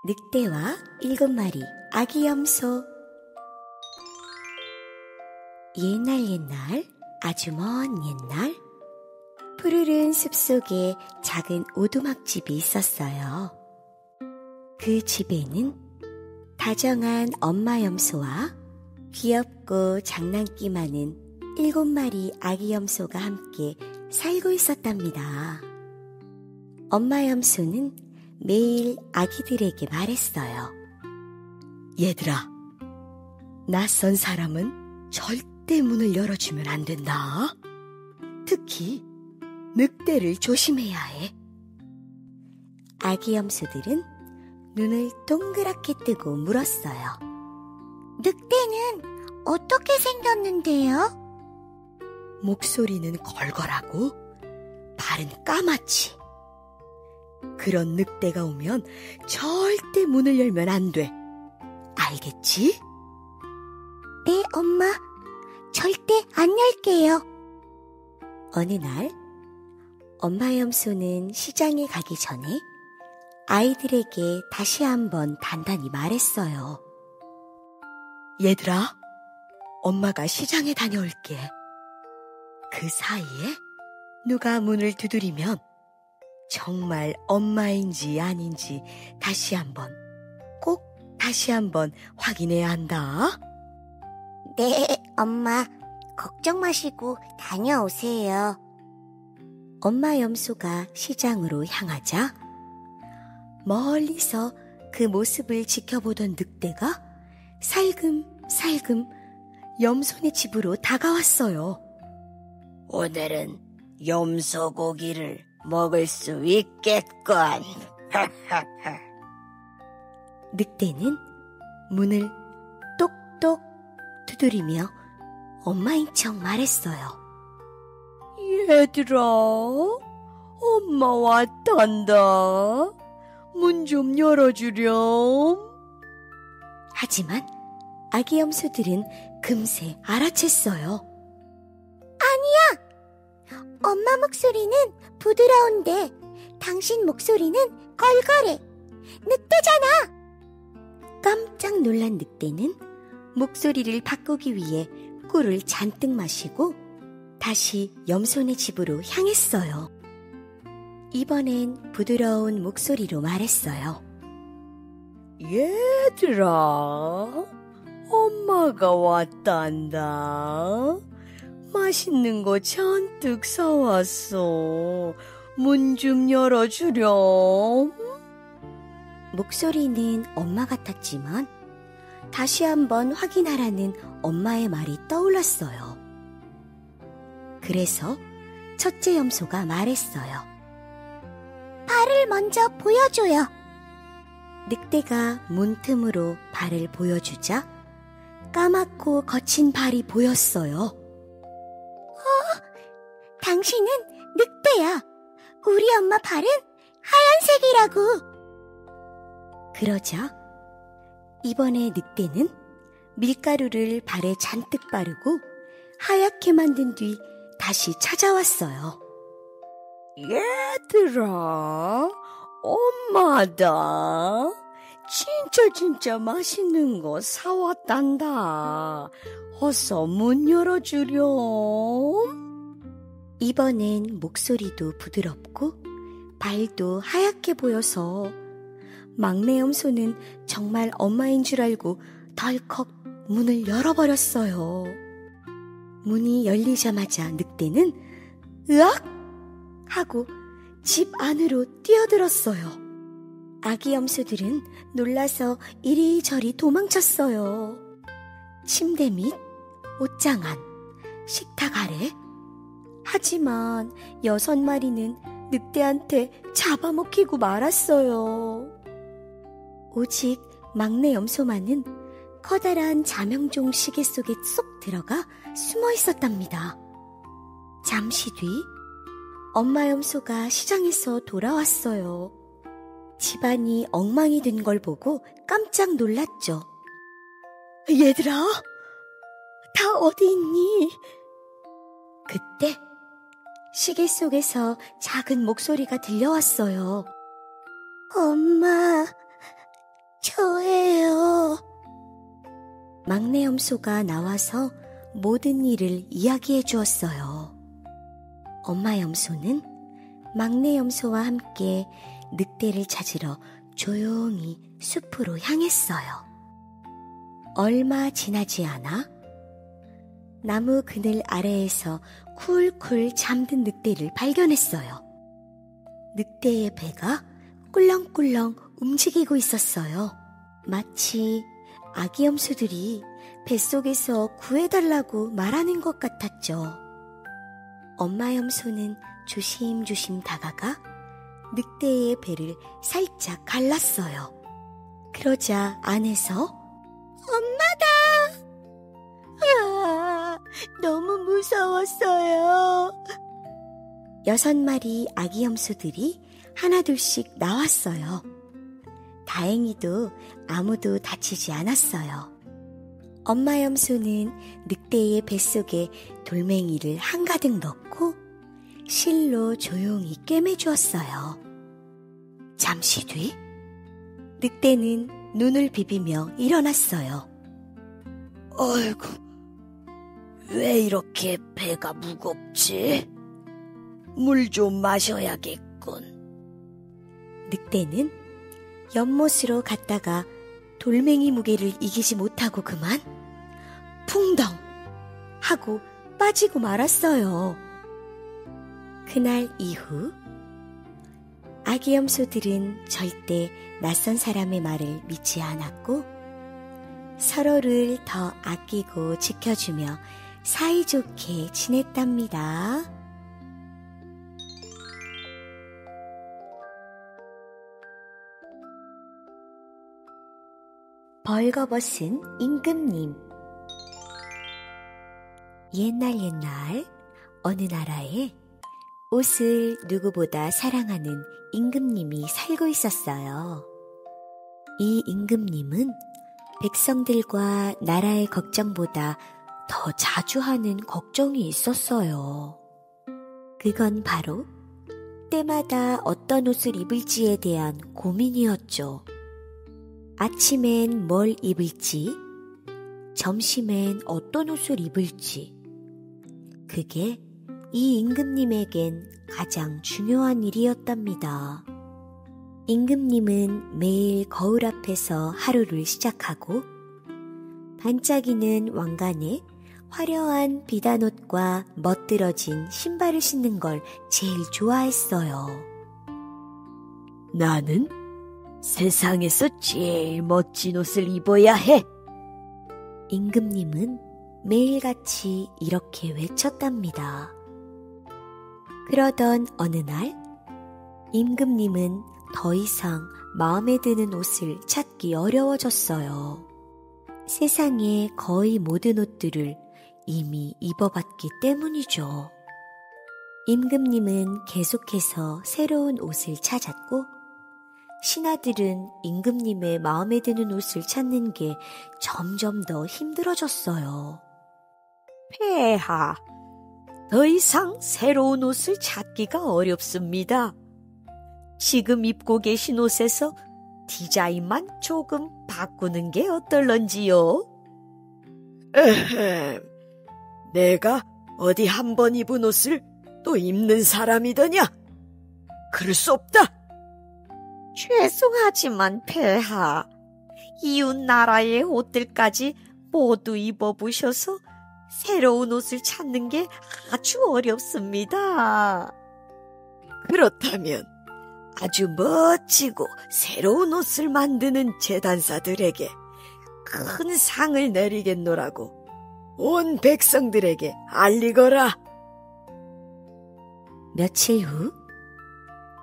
늑대와 7마리 아기 염소. 옛날 아주 먼 옛날 푸르른 숲속에 작은 오두막집이 있었어요. 그 집에는 다정한 엄마 염소와 귀엽고 장난기 많은 7마리 아기 염소가 함께 살고 있었답니다. 엄마 염소는 매일 아기들에게 말했어요. 얘들아, 낯선 사람은 절대 문을 열어주면 안 된다. 특히 늑대를 조심해야 해. 아기 염소들은 눈을 동그랗게 뜨고 물었어요. 늑대는 어떻게 생겼는데요? 목소리는 걸걸하고 발은 까맣지. 그런 늑대가 오면 절대 문을 열면 안 돼. 알겠지? 네, 엄마. 절대 안 열게요. 어느 날 엄마 염소는 시장에 가기 전에 아이들에게 다시 한번 단단히 말했어요. 얘들아, 엄마가 시장에 다녀올게. 그 사이에 누가 문을 두드리면 정말 엄마인지 아닌지 꼭 다시 한번 확인해야 한다. 네, 엄마. 걱정 마시고 다녀오세요. 엄마 염소가 시장으로 향하자 멀리서 그 모습을 지켜보던 늑대가 살금살금 염소네 집으로 다가왔어요. 오늘은 염소 고기를 먹을 수 있겠군. 늑대는 문을 똑똑 두드리며 엄마인 척 말했어요. 얘들아, 엄마 왔단다. 문 좀 열어주렴. 하지만 아기 염소들은 금세 알아챘어요. 아니야. 엄마 목소리는 부드러운데 당신 목소리는 걸걸해. 늑대잖아. 깜짝 놀란 늑대는 목소리를 바꾸기 위해 꿀을 잔뜩 마시고 다시 염소네 집으로 향했어요. 이번엔 부드러운 목소리로 말했어요. 얘들아, 엄마가 왔단다. 맛있는 거 잔뜩 사왔어. 문 좀 열어주렴. 목소리는 엄마 같았지만 다시 한번 확인하라는 엄마의 말이 떠올랐어요. 그래서 첫째 염소가 말했어요. 발을 먼저 보여줘요. 늑대가 문틈으로 발을 보여주자 까맣고 거친 발이 보였어요. 당신은 늑대야. 우리 엄마 발은 하얀색이라고. 그러자 이번에 늑대는 밀가루를 발에 잔뜩 바르고 하얗게 만든 뒤 다시 찾아왔어요. 얘들아, 엄마다. 진짜 맛있는 거 사왔단다. 어서 문 열어주렴. 이번엔 목소리도 부드럽고 발도 하얗게 보여서 막내 염소는 정말 엄마인 줄 알고 덜컥 문을 열어버렸어요. 문이 열리자마자 늑대는 으악! 하고 집 안으로 뛰어들었어요. 아기 염소들은 놀라서 이리저리 도망쳤어요. 침대 밑, 옷장 안, 식탁 아래. 하지만 6마리는 늑대한테 잡아먹히고 말았어요. 오직 막내 염소만은 커다란 자명종 시계 속에 쏙 들어가 숨어 있었답니다. 잠시 뒤 엄마 염소가 시장에서 돌아왔어요. 집안이 엉망이 된 걸 보고 깜짝 놀랐죠. 얘들아, 다 어디 있니? 그때 시계 속에서 작은 목소리가 들려왔어요. 엄마, 저예요. 막내 염소가 나와서 모든 일을 이야기해 주었어요. 엄마 염소는 막내 염소와 함께 늑대를 찾으러 조용히 숲으로 향했어요. 얼마 지나지 않아 나무 그늘 아래에서 쿨쿨 잠든 늑대를 발견했어요. 늑대의 배가 꿀렁꿀렁 움직이고 있었어요. 마치 아기 염소들이 뱃속에서 구해달라고 말하는 것 같았죠. 엄마 염소는 조심조심 다가가 늑대의 배를 살짝 갈랐어요. 그러자 안에서 엄마다! 아, 너무 무서웠어요. 6마리 아기 염소들이 하나둘씩 나왔어요. 다행히도 아무도 다치지 않았어요. 엄마 염소는 늑대의 뱃속에 돌멩이를 한가득 넣고 실로 조용히 꿰매주었어요. 잠시 뒤 늑대는 눈을 비비며 일어났어요. 아이고, 왜 이렇게 배가 무겁지? 물 좀 마셔야겠군. 늑대는 연못으로 갔다가 돌멩이 무게를 이기지 못하고 그만 풍덩 하고 빠지고 말았어요. 그날 이후 아기 염소들은 절대 낯선 사람의 말을 믿지 않았고 서로를 더 아끼고 지켜주며 사이좋게 지냈답니다. 벌거벗은 임금님. 옛날 어느 나라에 옷을 누구보다 사랑하는 임금님이 살고 있었어요. 이 임금님은 백성들과 나라의 걱정보다 더 자주 하는 걱정이 있었어요. 그건 바로 때마다 어떤 옷을 입을지에 대한 고민이었죠. 아침엔 뭘 입을지, 점심엔 어떤 옷을 입을지. 그게 이 임금님에겐 가장 중요한 일이었답니다. 임금님은 매일 거울 앞에서 하루를 시작하고 반짝이는 왕관에 화려한 비단옷과 멋들어진 신발을 신는 걸 제일 좋아했어요. 나는 세상에서 제일 멋진 옷을 입어야 해. 임금님은 매일같이 이렇게 외쳤답니다. 그러던 어느 날 임금님은 더 이상 마음에 드는 옷을 찾기 어려워졌어요. 세상의 거의 모든 옷들을 이미 입어봤기 때문이죠. 임금님은 계속해서 새로운 옷을 찾았고 신하들은 임금님의 마음에 드는 옷을 찾는 게 점점 더 힘들어졌어요. 폐하, 더 이상 새로운 옷을 찾기가 어렵습니다. 지금 입고 계신 옷에서 디자인만 조금 바꾸는 게 어떨런지요? 에헴, 내가 어디 한 번 입은 옷을 또 입는 사람이더냐? 그럴 수 없다. 죄송하지만 폐하, 이웃 나라의 옷들까지 모두 입어보셔서 새로운 옷을 찾는 게 아주 어렵습니다. 그렇다면 아주 멋지고 새로운 옷을 만드는 제단사들에게 큰 상을 내리겠노라고 온 백성들에게 알리거라. 며칠 후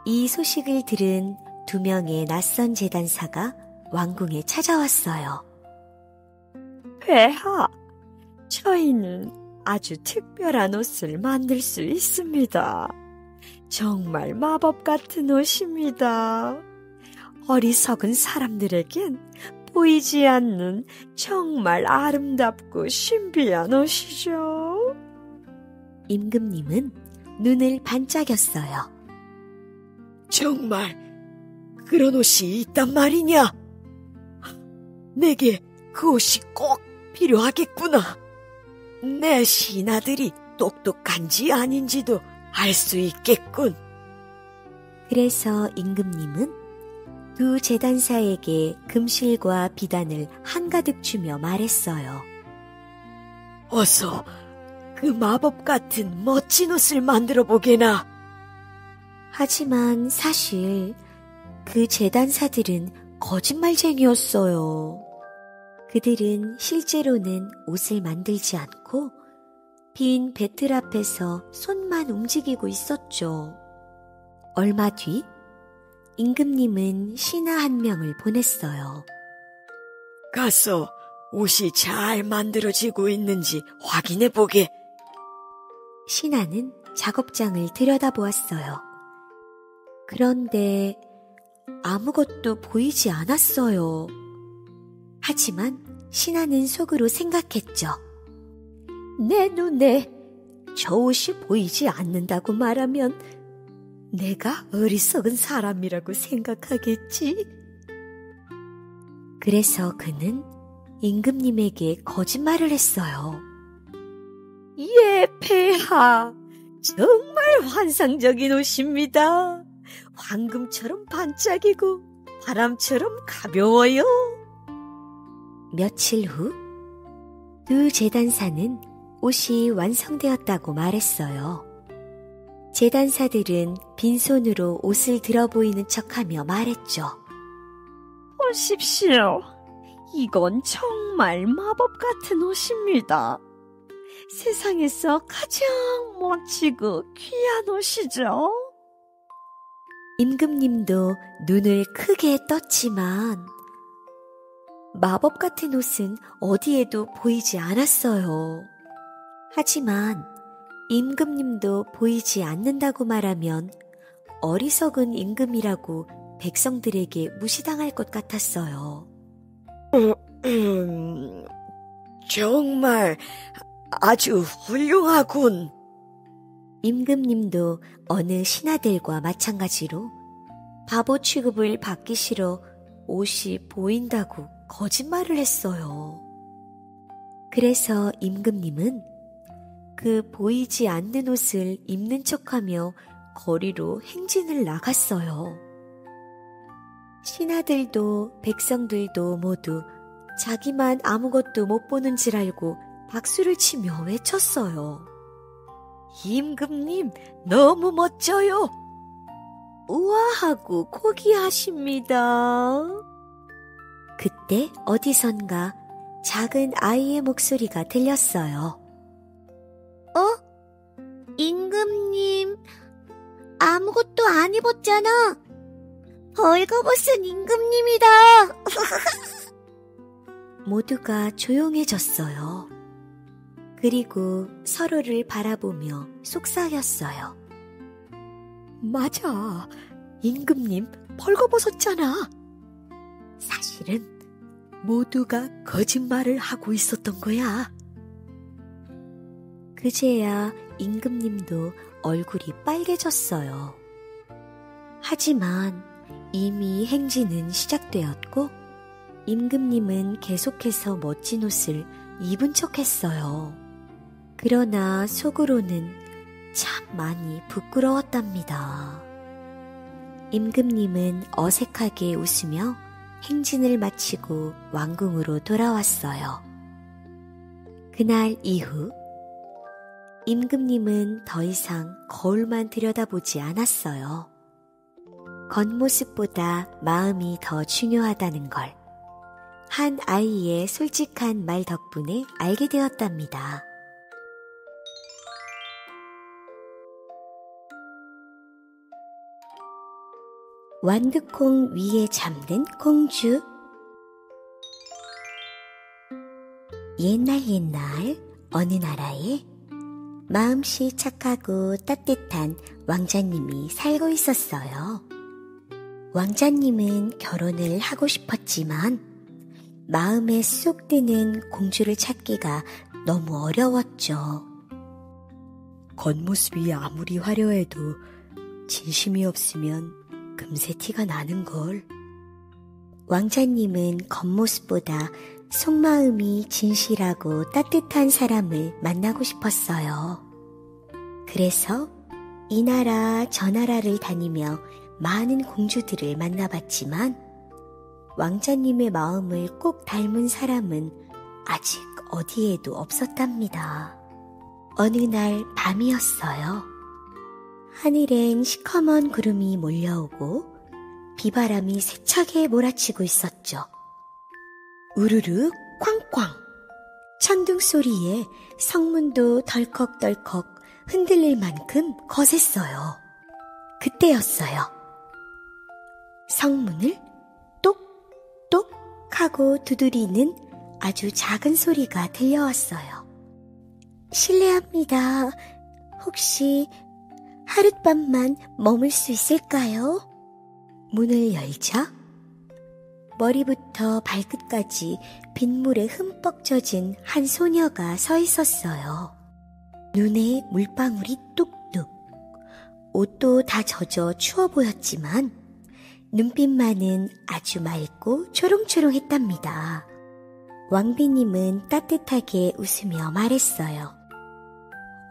이 소식을 들은 2명의 낯선 제단사가 왕궁에 찾아왔어요. 폐하, 저희는 아주 특별한 옷을 만들 수 있습니다. 정말 마법 같은 옷입니다. 어리석은 사람들에겐 보이지 않는 정말 아름답고 신비한 옷이죠. 임금님은 눈을 반짝였어요. 정말 그런 옷이 있단 말이냐? 내게 그 옷이 꼭 필요하겠구나. 내 신하들이 똑똑한지 아닌지도 알 수 있겠군. 그래서 임금님은 두 제단사에게 금실과 비단을 한가득 주며 말했어요. 어서 그 마법 같은 멋진 옷을 만들어 보게나. 하지만 사실 그 제단사들은 거짓말쟁이였어요. 그들은 실제로는 옷을 만들지 않고 빈 배틀 앞에서 손만 움직이고 있었죠. 얼마 뒤 임금님은 신하 한 명을 보냈어요. 가서 옷이 잘 만들어지고 있는지 확인해 보게. 신하는 작업장을 들여다보았어요. 그런데 아무것도 보이지 않았어요. 하지만 신하는 속으로 생각했죠. 내 눈에 저 옷이 보이지 않는다고 말하면 내가 어리석은 사람이라고 생각하겠지? 그래서 그는 임금님에게 거짓말을 했어요. 예, 폐하. 정말 환상적인 옷입니다. 황금처럼 반짝이고 바람처럼 가벼워요. 며칠 후 두 제단사는 옷이 완성되었다고 말했어요. 제단사들은 빈손으로 옷을 들어 보이는 척하며 말했죠. 보십시오. 이건 정말 마법 같은 옷입니다. 세상에서 가장 멋지고 귀한 옷이죠. 임금님도 눈을 크게 떴지만 마법 같은 옷은 어디에도 보이지 않았어요. 하지만 임금님도 보이지 않는다고 말하면 어리석은 임금이라고 백성들에게 무시당할 것 같았어요. 정말 아주 훌륭하군. 임금님도 어느 신하들과 마찬가지로 바보 취급을 받기 싫어 옷이 보인다고 거짓말을 했어요. 그래서 임금님은 그 보이지 않는 옷을 입는 척하며 거리로 행진을 나갔어요. 신하들도 백성들도 모두 자기만 아무것도 못 보는 줄 알고 박수를 치며 외쳤어요. 임금님, 너무 멋져요. 우아하고 고귀하십니다. 그때 어디선가 작은 아이의 목소리가 들렸어요. 임금님, 아무것도 안 입었잖아. 벌거벗은 임금님이다. 모두가 조용해졌어요. 그리고 서로를 바라보며 속삭였어요. 맞아, 임금님 벌거벗었잖아. 사실은 모두가 거짓말을 하고 있었던 거야. 그제야 임금님도 얼굴이 빨개졌어요. 하지만 이미 행진은 시작되었고 임금님은 계속해서 멋진 옷을 입은 척했어요. 그러나 속으로는 참 많이 부끄러웠답니다. 임금님은 어색하게 웃으며 행진을 마치고 왕궁으로 돌아왔어요. 그날 이후 임금님은 더 이상 거울만 들여다보지 않았어요. 겉모습보다 마음이 더 중요하다는 걸 한 아이의 솔직한 말 덕분에 알게 되었답니다. 완두콩 위에 잠든 공주. 옛날 어느 나라에 마음씨 착하고 따뜻한 왕자님이 살고 있었어요. 왕자님은 결혼을 하고 싶었지만 마음에 쏙 드는 공주를 찾기가 너무 어려웠죠. 겉모습이 아무리 화려해도 진심이 없으면 금세 티가 나는걸. 왕자님은 겉모습보다 속마음이 진실하고 따뜻한 사람을 만나고 싶었어요. 그래서 이 나라 저 나라를 다니며 많은 공주들을 만나봤지만 왕자님의 마음을 꼭 닮은 사람은 아직 어디에도 없었답니다. 어느 날 밤이었어요. 하늘엔 시커먼 구름이 몰려오고 비바람이 세차게 몰아치고 있었죠. 우르르 쾅쾅 천둥 소리에 성문도 덜컥덜컥 흔들릴 만큼 거셌어요. 그때였어요. 성문을 똑똑 하고 두드리는 아주 작은 소리가 들려왔어요. 실례합니다. 혹시 하룻밤만 머물 수 있을까요? 문을 열자 머리부터 발끝까지 빗물에 흠뻑 젖은 한 소녀가 서 있었어요. 눈에 물방울이 뚝뚝. 옷도 다 젖어 추워 보였지만 눈빛만은 아주 맑고 초롱초롱했답니다. 왕비님은 따뜻하게 웃으며 말했어요.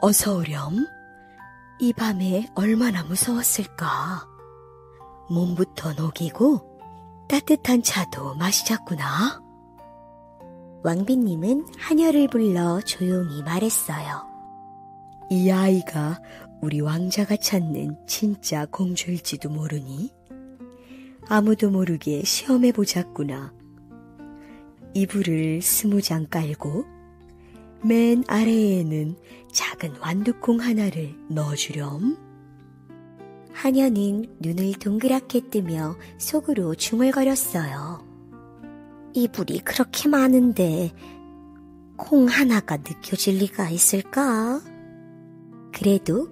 어서 오렴. 이 밤에 얼마나 무서웠을까. 몸부터 녹이고 따뜻한 차도 마시자꾸나. 왕비님은 하녀를 불러 조용히 말했어요. 이 아이가 우리 왕자가 찾는 진짜 공주일지도 모르니 아무도 모르게 시험해보자꾸나. 이불을 20장 깔고 맨 아래에는 작은 완두콩 하나를 넣어주렴. 하녀는 눈을 동그랗게 뜨며 속으로 중얼거렸어요. 이불이 그렇게 많은데 콩 하나가 느껴질 리가 있을까? 그래도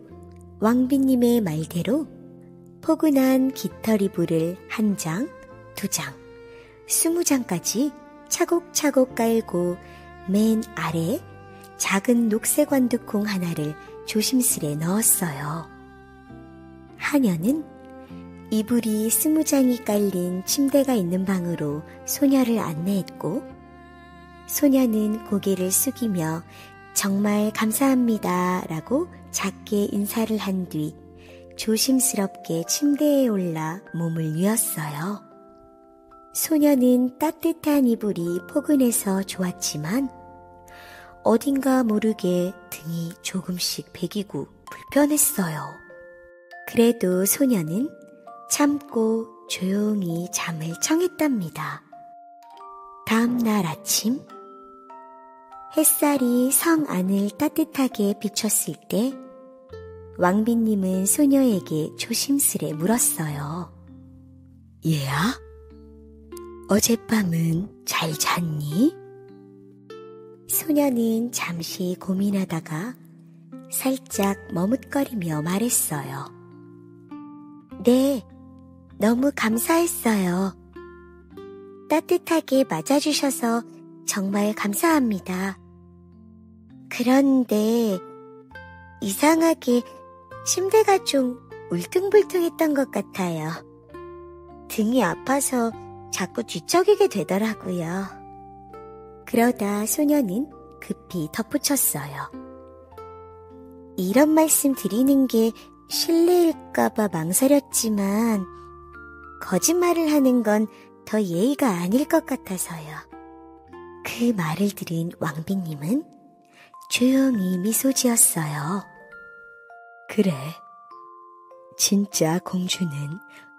왕비님의 말대로 포근한 깃털이불을 1장, 2장, 20장까지 차곡차곡 깔고 맨 아래 작은 녹색 완두콩 하나를 조심스레 넣었어요. 하녀는 이불이 20장이 깔린 침대가 있는 방으로 소녀를 안내했고 소녀는 고개를 숙이며 정말 감사합니다 라고 작게 인사를 한 뒤 조심스럽게 침대에 올라 몸을 뉘었어요. 소녀는 따뜻한 이불이 포근해서 좋았지만 어딘가 모르게 등이 조금씩 베기고 불편했어요. 그래도 소녀는 참고 조용히 잠을 청했답니다. 다음 날 아침 햇살이 성 안을 따뜻하게 비췄을 때 왕비님은 소녀에게 조심스레 물었어요. 얘야, 어젯밤은 잘 잤니? 소녀는 잠시 고민하다가 살짝 머뭇거리며 말했어요. 네, 너무 감사했어요. 따뜻하게 맞아주셔서 정말 감사합니다. 그런데 이상하게 침대가 좀 울퉁불퉁했던 것 같아요. 등이 아파서 자꾸 뒤척이게 되더라고요. 그러다 소녀는 급히 덧붙였어요. 이런 말씀 드리는 게 실례일까봐 망설였지만 거짓말을 하는 건 더 예의가 아닐 것 같아서요. 그 말을 들은 왕비님은 조용히 미소 지었어요. 그래, 진짜 공주는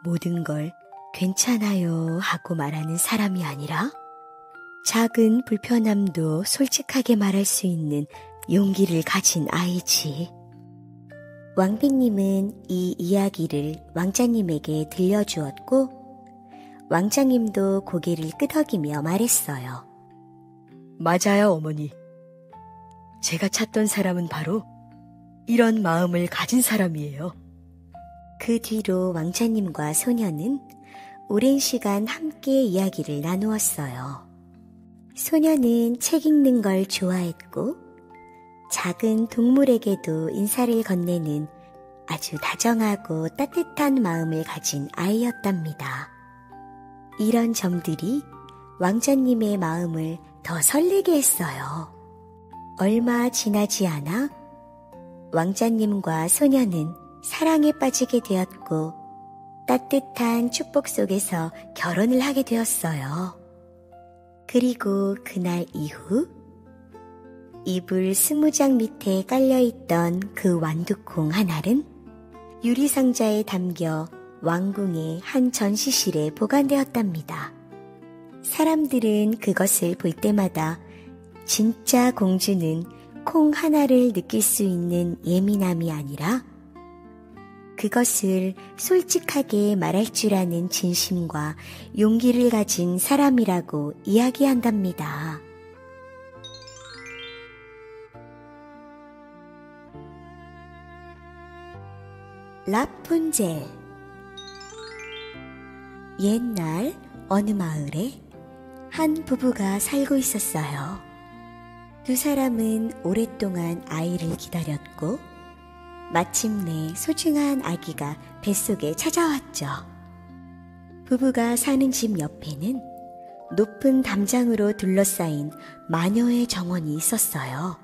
모든 걸 괜찮아요 하고 말하는 사람이 아니라 작은 불편함도 솔직하게 말할 수 있는 용기를 가진 아이지. 왕비님은 이 이야기를 왕자님에게 들려주었고 왕자님도 고개를 끄덕이며 말했어요. 맞아요, 어머니. 제가 찾던 사람은 바로 이런 마음을 가진 사람이에요. 그 뒤로 왕자님과 소녀는 오랜 시간 함께 이야기를 나누었어요. 소녀는 책 읽는 걸 좋아했고 작은 동물에게도 인사를 건네는 아주 다정하고 따뜻한 마음을 가진 아이였답니다. 이런 점들이 왕자님의 마음을 더 설레게 했어요. 얼마 지나지 않아 왕자님과 소녀는 사랑에 빠지게 되었고 따뜻한 축복 속에서 결혼을 하게 되었어요. 그리고 그날 이후 이불 20장 밑에 깔려있던 그 완두콩 하나는 유리상자에 담겨 왕궁의 한 전시실에 보관되었답니다. 사람들은 그것을 볼 때마다 진짜 공주는 콩 하나를 느낄 수 있는 예민함이 아니라 그것을 솔직하게 말할 줄 아는 진심과 용기를 가진 사람이라고 이야기한답니다. 라푼젤. 옛날 어느 마을에 한 부부가 살고 있었어요. 두 사람은 오랫동안 아이를 기다렸고 마침내 소중한 아기가 뱃속에 찾아왔죠. 부부가 사는 집 옆에는 높은 담장으로 둘러싸인 마녀의 정원이 있었어요.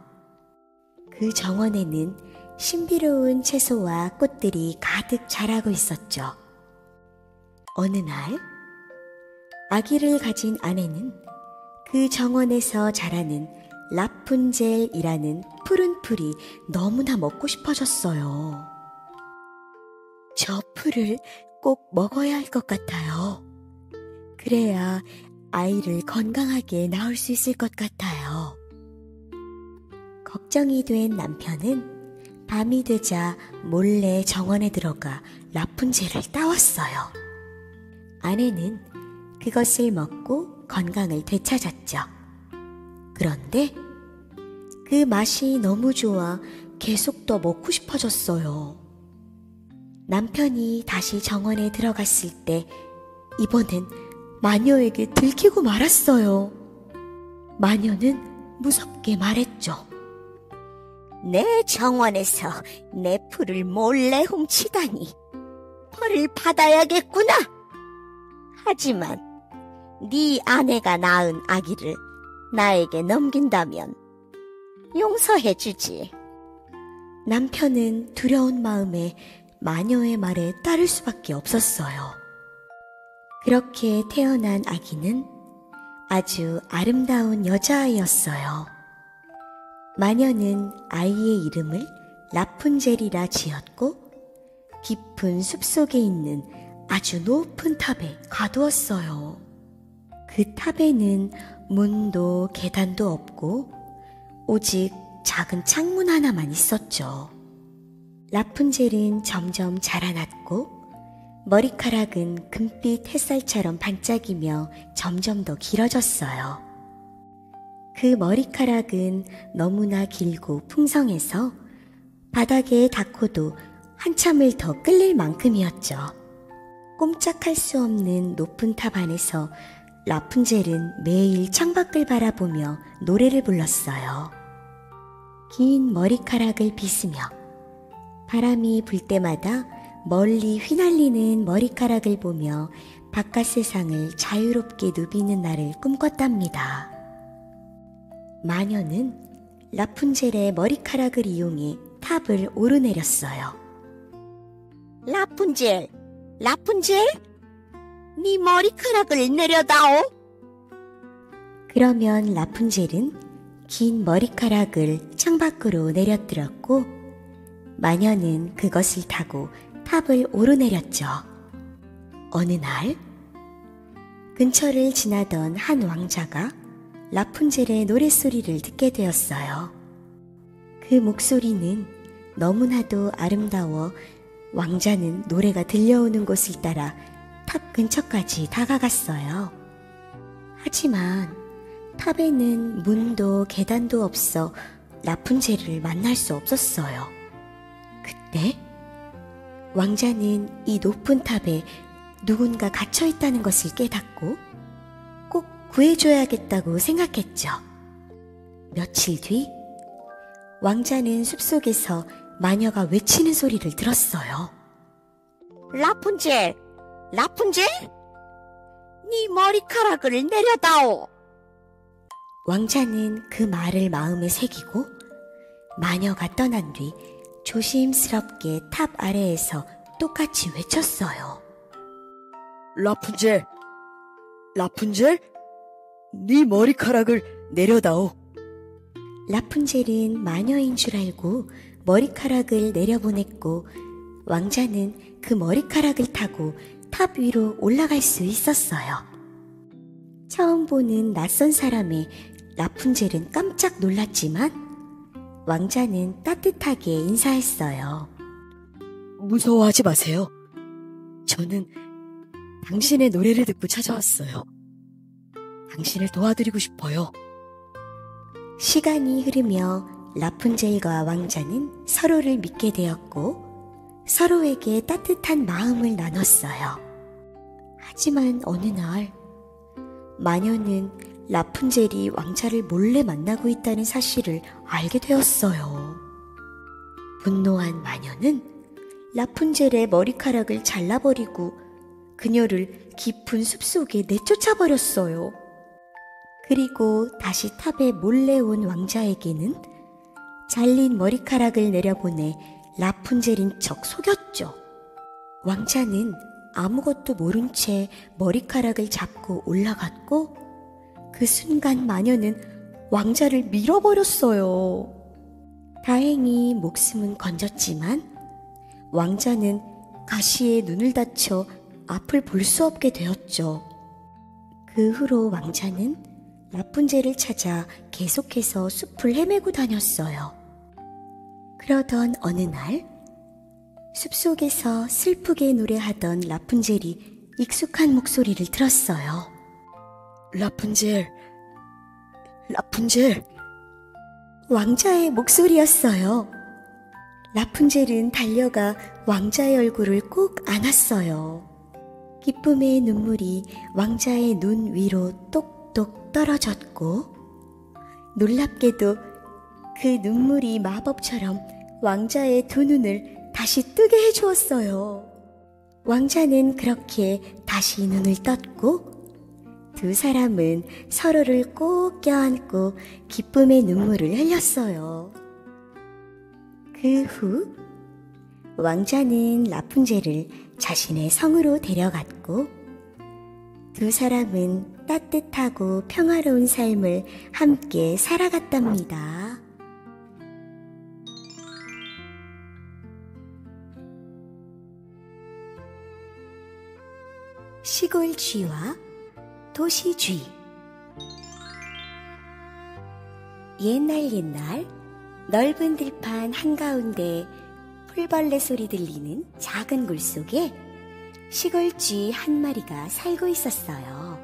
그 정원에는 신비로운 채소와 꽃들이 가득 자라고 있었죠. 어느 날 아기를 가진 아내는 그 정원에서 자라는 라푼젤이라는 푸른 풀이 너무나 먹고 싶어졌어요. 저 풀을 꼭 먹어야 할 것 같아요. 그래야 아이를 건강하게 낳을 수 있을 것 같아요. 걱정이 된 남편은 밤이 되자 몰래 정원에 들어가 라푼젤을 따왔어요. 아내는 그것을 먹고 건강을 되찾았죠. 그런데 그 맛이 너무 좋아 계속 더 먹고 싶어졌어요. 남편이 다시 정원에 들어갔을 때 이번엔 마녀에게 들키고 말았어요. 마녀는 무섭게 말했죠. 내 정원에서 내 풀을 몰래 훔치다니 벌을 받아야겠구나. 하지만 네 아내가 낳은 아기를 나에게 넘긴다면 용서해주지. 남편은 두려운 마음에 마녀의 말에 따를 수밖에 없었어요. 그렇게 태어난 아기는 아주 아름다운 여자아이였어요. 마녀는 아이의 이름을 라푼젤이라 지었고 깊은 숲속에 있는 아주 높은 탑에 가두었어요. 그 탑에는 문도 계단도 없고 오직 작은 창문 하나만 있었죠. 라푼젤은 점점 자라났고 머리카락은 금빛 햇살처럼 반짝이며 점점 더 길어졌어요. 그 머리카락은 너무나 길고 풍성해서 바닥에 닿고도 한참을 더 끌릴 만큼이었죠. 꼼짝할 수 없는 높은 탑 안에서 라푼젤은 매일 창밖을 바라보며 노래를 불렀어요. 긴 머리카락을 빗으며 바람이 불 때마다 멀리 휘날리는 머리카락을 보며 바깥 세상을 자유롭게 누비는 날을 꿈꿨답니다. 마녀는 라푼젤의 머리카락을 이용해 탑을 오르내렸어요. 라푼젤, 라푼젤, 네 머리카락을 내려다오. 그러면 라푼젤은 긴 머리카락을 창밖으로 내려들었고 마녀는 그것을 타고 탑을 오르내렸죠. 어느 날 근처를 지나던 한 왕자가 라푼젤의 노랫소리를 듣게 되었어요. 그 목소리는 너무나도 아름다워 왕자는 노래가 들려오는 곳을 따라 탑 근처까지 다가갔어요. 하지만 탑에는 문도 계단도 없어 라푼젤을 만날 수 없었어요. 그때 왕자는 이 높은 탑에 누군가 갇혀 있다는 것을 깨닫고 꼭 구해줘야겠다고 생각했죠. 며칠 뒤 왕자는 숲속에서 마녀가 외치는 소리를 들었어요. 라푼젤! 라푼젤! 네 머리카락을 내려다오. 왕자는 그 말을 마음에 새기고 마녀가 떠난 뒤 조심스럽게 탑 아래에서 똑같이 외쳤어요. 라푼젤, 라푼젤, 네 머리카락을 내려다오. 라푼젤은 마녀인 줄 알고 머리카락을 내려보냈고 왕자는 그 머리카락을 타고 탑 위로 올라갈 수 있었어요. 처음 보는 낯선 사람의 라푼젤은 깜짝 놀랐지만 왕자는 따뜻하게 인사했어요. 무서워하지 마세요. 저는 당신의 노래를 듣고 찾아왔어요. 당신을 도와드리고 싶어요. 시간이 흐르며 라푼젤과 왕자는 서로를 믿게 되었고 서로에게 따뜻한 마음을 나눴어요. 하지만 어느 날 마녀는 라푼젤이 왕자를 몰래 만나고 있다는 사실을 알게 되었어요. 분노한 마녀는 라푼젤의 머리카락을 잘라버리고 그녀를 깊은 숲속에 내쫓아버렸어요. 그리고 다시 탑에 몰래 온 왕자에게는 잘린 머리카락을 내려보내 라푼젤인 척 속였죠. 왕자는 아무것도 모른 채 머리카락을 잡고 올라갔고 그 순간 마녀는 왕자를 밀어버렸어요. 다행히 목숨은 건졌지만 왕자는 가시에 눈을 다쳐 앞을 볼 수 없게 되었죠. 그 후로 왕자는 라푼젤을 찾아 계속해서 숲을 헤매고 다녔어요. 그러던 어느 날 숲속에서 슬프게 노래하던 라푼젤이 익숙한 목소리를 들었어요. 라푼젤, 라푼젤. 왕자의 목소리였어요. 라푼젤은 달려가 왕자의 얼굴을 꼭 안았어요. 기쁨의 눈물이 왕자의 눈 위로 똑똑 떨어졌고 놀랍게도 그 눈물이 마법처럼 왕자의 두 눈을 다시 뜨게 해주었어요. 왕자는 그렇게 다시 눈을 떴고 두 사람은 서로를 꼭 껴안고 기쁨의 눈물을 흘렸어요. 그 후 왕자는 라푼젤을 자신의 성으로 데려갔고 두 사람은 따뜻하고 평화로운 삶을 함께 살아갔답니다. 시골쥐와 도시쥐. 옛날 넓은 들판 한가운데 풀벌레 소리 들리는 작은 굴 속에 시골쥐 한 마리가 살고 있었어요.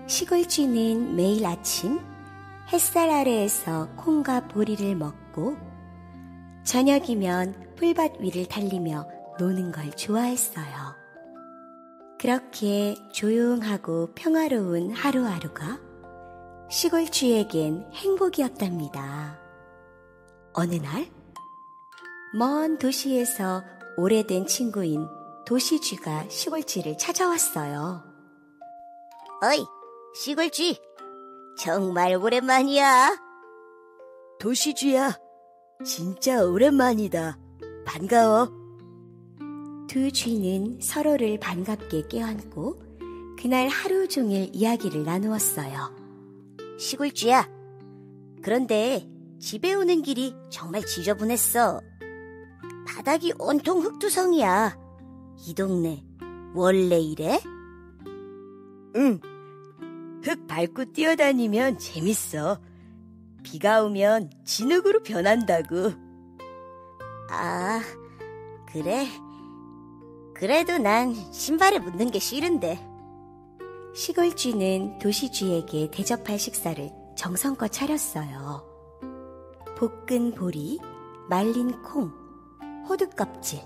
시골쥐는 매일 아침 햇살 아래에서 콩과 보리를 먹고 저녁이면 풀밭 위를 달리며 노는 걸 좋아했어요. 그렇게 조용하고 평화로운 하루하루가 시골쥐에겐 행복이었답니다. 어느 날 먼 도시에서 오래된 친구인 도시쥐가 시골쥐를 찾아왔어요. 어이, 시골쥐, 정말 오랜만이야. 도시쥐야, 진짜 오랜만이다. 반가워. 두 쥐는 서로를 반갑게 껴안고 그날 하루 종일 이야기를 나누었어요. 시골쥐야, 그런데 집에 오는 길이 정말 지저분했어. 바닥이 온통 흙투성이야. 이 동네 원래 이래? 응, 흙 밟고 뛰어다니면 재밌어. 비가 오면 진흙으로 변한다고. 아, 그래? 그래도 난 신발에 묻는 게 싫은데. 시골쥐는 도시쥐에게 대접할 식사를 정성껏 차렸어요. 볶은 보리, 말린 콩, 호두 껍질,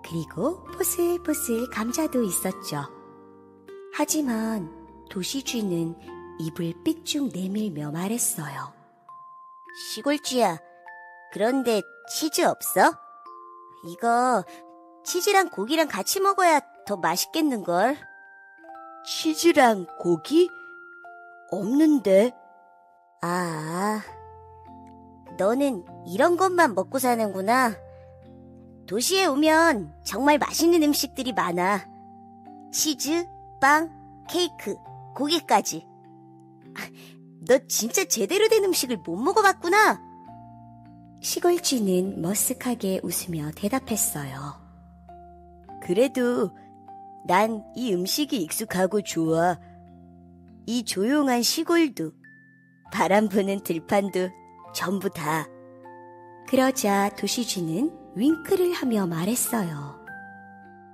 그리고 포슬포슬 감자도 있었죠. 하지만 도시쥐는 입을 삑쭉 내밀며 말했어요. 시골쥐야, 그런데 치즈 없어? 이거 치즈랑 고기랑 같이 먹어야 더 맛있겠는걸? 치즈랑 고기? 없는데. 아, 너는 이런 것만 먹고 사는구나. 도시에 오면 정말 맛있는 음식들이 많아. 치즈, 빵, 케이크, 고기까지. 너 진짜 제대로 된 음식을 못 먹어봤구나. 시골쥐는 머쓱하게 웃으며 대답했어요. 그래도 난 이 음식이 익숙하고 좋아. 이 조용한 시골도, 바람 부는 들판도 전부 다. 그러자 도시쥐는 윙크를 하며 말했어요.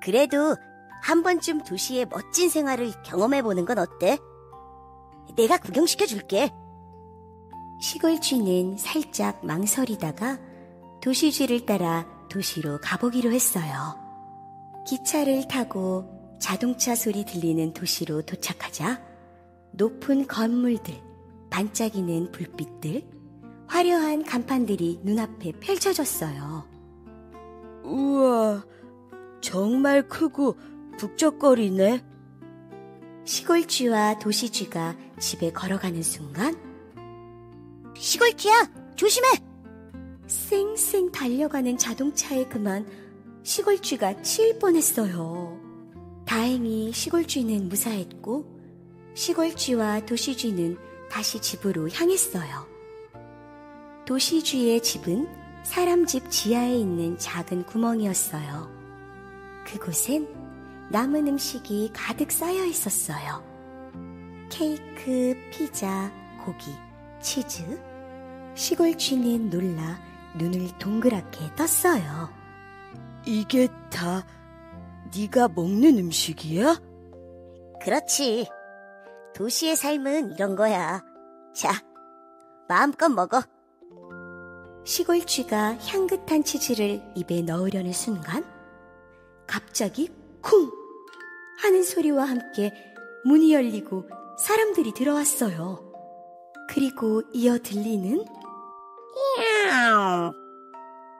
그래도 한 번쯤 도시의 멋진 생활을 경험해보는 건 어때? 내가 구경시켜줄게. 시골쥐는 살짝 망설이다가 도시쥐를 따라 도시로 가보기로 했어요. 기차를 타고 자동차 소리 들리는 도시로 도착하자 높은 건물들, 반짝이는 불빛들, 화려한 간판들이 눈앞에 펼쳐졌어요. 우와, 정말 크고 북적거리네. 시골쥐와 도시쥐가 집에 걸어가는 순간 시골쥐야, 조심해! 쌩쌩 달려가는 자동차에 그만 시골쥐가 치일 뻔했어요. 다행히 시골쥐는 무사했고 시골쥐와 도시쥐는 다시 집으로 향했어요. 도시쥐의 집은 사람 집 지하에 있는 작은 구멍이었어요. 그곳엔 남은 음식이 가득 쌓여 있었어요. 케이크, 피자, 고기, 치즈. 시골쥐는 놀라 눈을 동그랗게 떴어요. 이게 다 네가 먹는 음식이야? 그렇지. 도시의 삶은 이런 거야. 자, 마음껏 먹어. 시골쥐가 향긋한 치즈를 입에 넣으려는 순간 갑자기 쿵 하는 소리와 함께 문이 열리고 사람들이 들어왔어요. 그리고 이어 들리는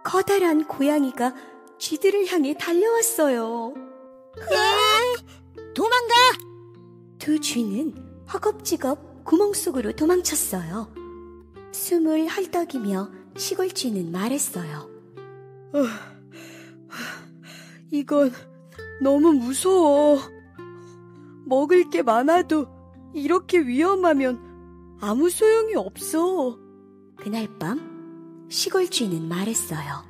커다란 고양이가 쥐들을 향해 달려왔어요. 도망가! 두 쥐는 허겁지겁 구멍 속으로 도망쳤어요. 숨을 헐떡이며 시골쥐는 말했어요. 이건 너무 무서워. 먹을 게 많아도 이렇게 위험하면 아무 소용이 없어. 그날 밤 시골쥐는 말했어요.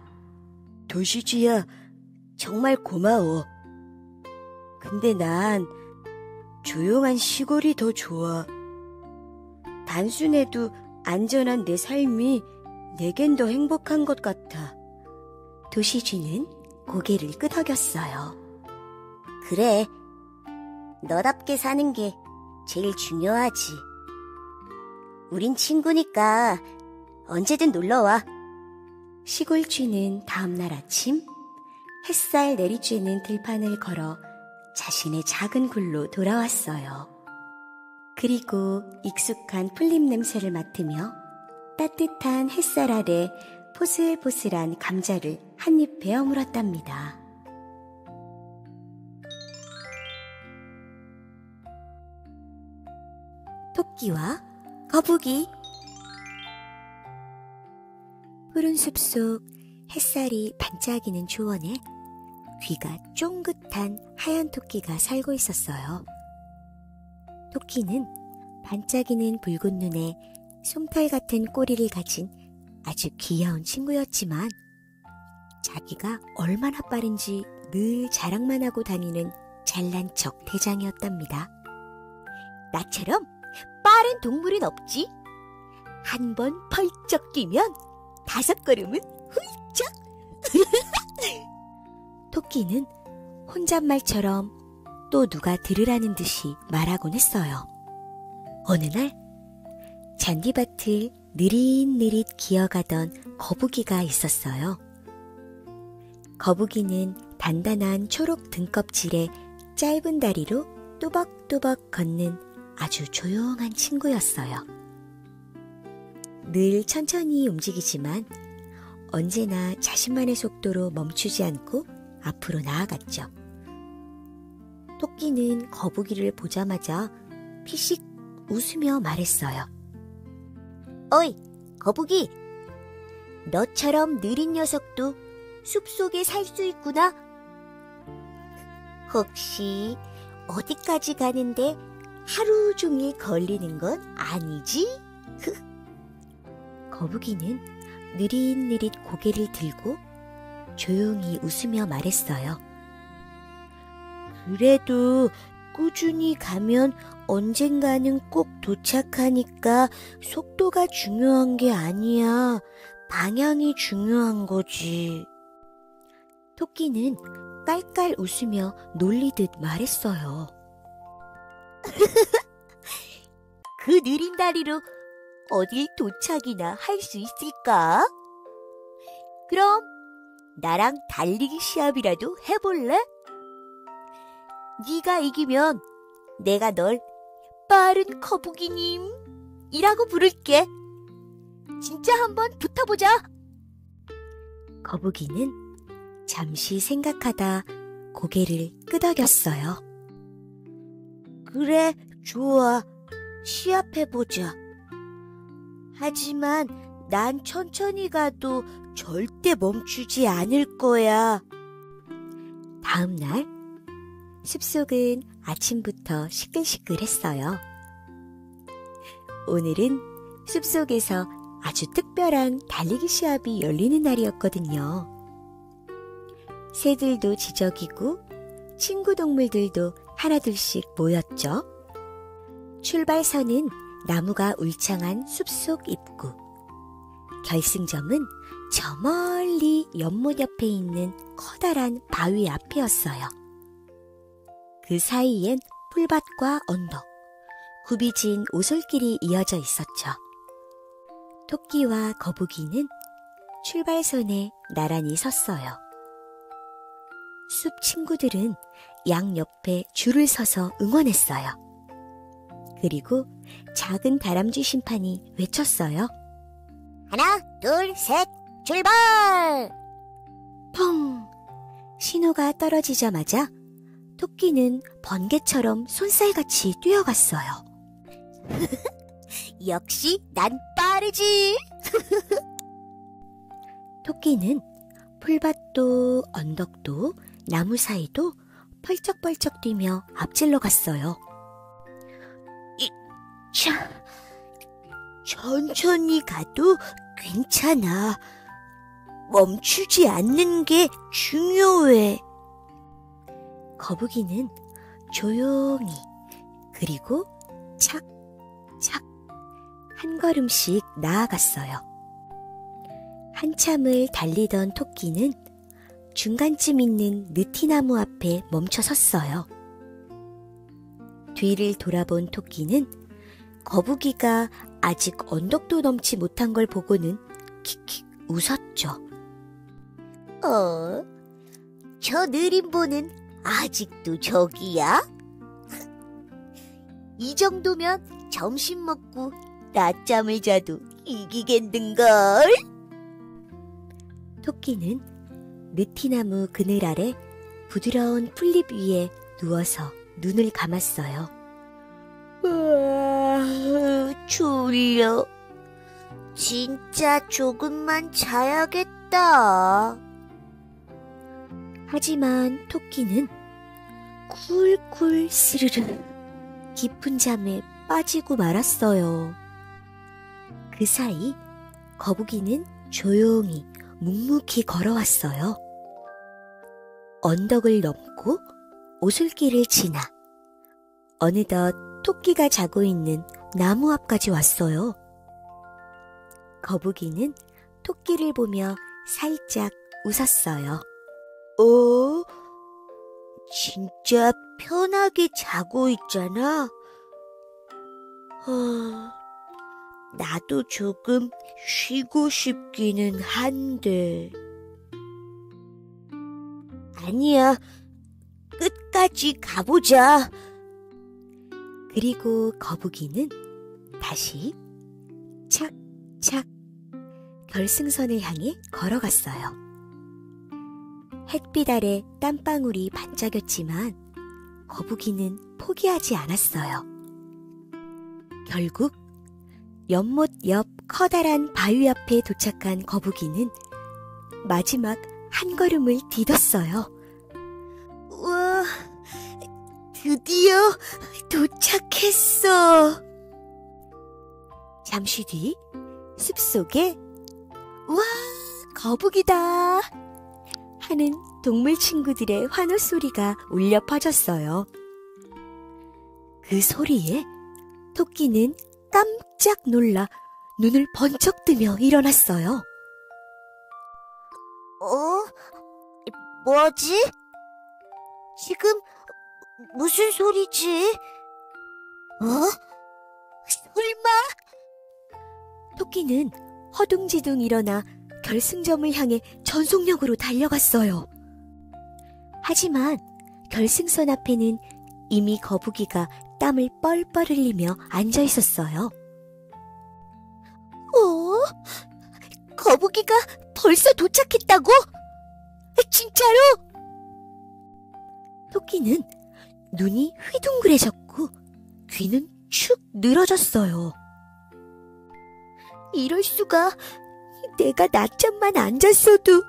도시쥐야, 정말 고마워. 근데 난 조용한 시골이 더 좋아. 단순해도 안전한 내 삶이 내겐 더 행복한 것 같아. 도시쥐는 고개를 끄덕였어요. 그래, 너답게 사는 게 제일 중요하지. 우린 친구니까 언제든 놀러와. 시골쥐는 다음날 아침 햇살 내리쬐는 들판을 걸어 자신의 작은 굴로 돌아왔어요. 그리고 익숙한 풀잎 냄새를 맡으며 따뜻한 햇살 아래 포슬포슬한 감자를 한 입 베어 물었답니다. 토끼와 거북이. 푸른 숲속 햇살이 반짝이는 초원에 귀가 쫑긋한 하얀 토끼가 살고 있었어요. 토끼는 반짝이는 붉은 눈에 솜털 같은 꼬리를 가진 아주 귀여운 친구였지만 자기가 얼마나 빠른지 늘 자랑만 하고 다니는 잘난 척 대장이었답니다. 나처럼 빠른 동물은 없지. 한 번 펄쩍 뛰면 5걸음은 훌쩍. 토끼는 혼잣말처럼 또 누가 들으라는 듯이 말하곤 했어요. 어느 날 잔디밭을 느릿느릿 기어가던 거북이가 있었어요. 거북이는 단단한 초록 등껍질에 짧은 다리로 또박또박 걷는 아주 조용한 친구였어요. 늘 천천히 움직이지만 언제나 자신만의 속도로 멈추지 않고 앞으로 나아갔죠. 토끼는 거북이를 보자마자 피식 웃으며 말했어요. 어이, 거북이! 너처럼 느린 녀석도 숲속에 살 수 있구나. 혹시 어디까지 가는데 하루 종일 걸리는 건 아니지? 거북이는 느릿느릿 고개를 들고 조용히 웃으며 말했어요. 그래도 꾸준히 가면 언젠가는 꼭 도착하니까 속도가 중요한 게 아니야. 방향이 중요한 거지. 토끼는 깔깔 웃으며 놀리듯 말했어요. 그 느린 다리로 어딜 도착이나 할 수 있을까? 그럼 나랑 달리기 시합이라도 해볼래? 네가 이기면 내가 널 빠른 거북이님이라고 부를게. 진짜 한번 붙어보자. 거북이는 잠시 생각하다 고개를 끄덕였어요. 그래, 좋아. 시합해보자. 하지만 난 천천히 가도 절대 멈추지 않을 거야. 다음 날 숲속은 아침부터 시끌시끌했어요. 오늘은 숲속에서 아주 특별한 달리기 시합이 열리는 날이었거든요. 새들도 지저귀고 친구 동물들도 하나둘씩 모였죠. 출발선은 나무가 울창한 숲속 입구. 결승점은 저 멀리 연못 옆에 있는 커다란 바위 앞이었어요. 그 사이엔 풀밭과 언덕, 굽이진 오솔길이 이어져 있었죠. 토끼와 거북이는 출발선에 나란히 섰어요. 숲 친구들은 양옆에 줄을 서서 응원했어요. 그리고 작은 다람쥐 심판이 외쳤어요. 하나, 둘, 셋, 출발! 펑! 신호가 떨어지자마자 토끼는 번개처럼 쏜살같이 뛰어갔어요. 역시 난 빠르지. 토끼는 풀밭도 언덕도 나무 사이도 펄쩍펄쩍 뛰며 앞질러 갔어요. 자, 천천히 가도 괜찮아. 멈추지 않는 게 중요해. 거북이는 조용히 그리고 착착 한 걸음씩 나아갔어요. 한참을 달리던 토끼는 중간쯤 있는 느티나무 앞에 멈춰 섰어요. 뒤를 돌아본 토끼는 거북이가 아직 언덕도 넘지 못한 걸 보고는 킥킥 웃었죠. 저 느림보는 아직도 저기야? 이 정도면 점심 먹고 낮잠을 자도 이기겠는걸? 토끼는 느티나무 그늘 아래 부드러운 풀잎 위에 누워서 눈을 감았어요. 졸려. 진짜 조금만 자야겠다. 하지만 토끼는 쿨쿨 스르르 깊은 잠에 빠지고 말았어요. 그 사이 거북이는 조용히 묵묵히 걸어왔어요. 언덕을 넘고 오솔길을 지나 어느덧 토끼가 자고 있는 나무 앞까지 왔어요. 거북이는 토끼를 보며 살짝 웃었어요. 진짜 편하게 자고 있잖아. 나도 조금 쉬고 싶기는 한데. 아니야, 끝까지 가보자. 그리고 거북이는 다시 착착 결승선을 향해 걸어갔어요. 햇빛 아래 땀방울이 반짝였지만 거북이는 포기하지 않았어요. 결국 연못 옆 커다란 바위 앞에 도착한 거북이는 마지막 한 걸음을 디뎠어요. 우와, 드디어 도착했어. 잠시 뒤 숲속에 우와, 거북이다 하는 동물 친구들의 환호 소리가 울려 퍼졌어요. 그 소리에 토끼는 깜짝 놀라 눈을 번쩍 뜨며 일어났어요. 뭐지? 지금 무슨 소리지? 설마? 토끼는 허둥지둥 일어나 결승점을 향해 전속력으로 달려갔어요. 하지만 결승선 앞에는 이미 거북이가 땀을 뻘뻘 흘리며 앉아 있었어요. 거북이가 벌써 도착했다고? 진짜로? 토끼는 눈이 휘둥그레졌고 귀는 축 늘어졌어요. 이럴 수가, 내가 낮잠만 안 잤어도.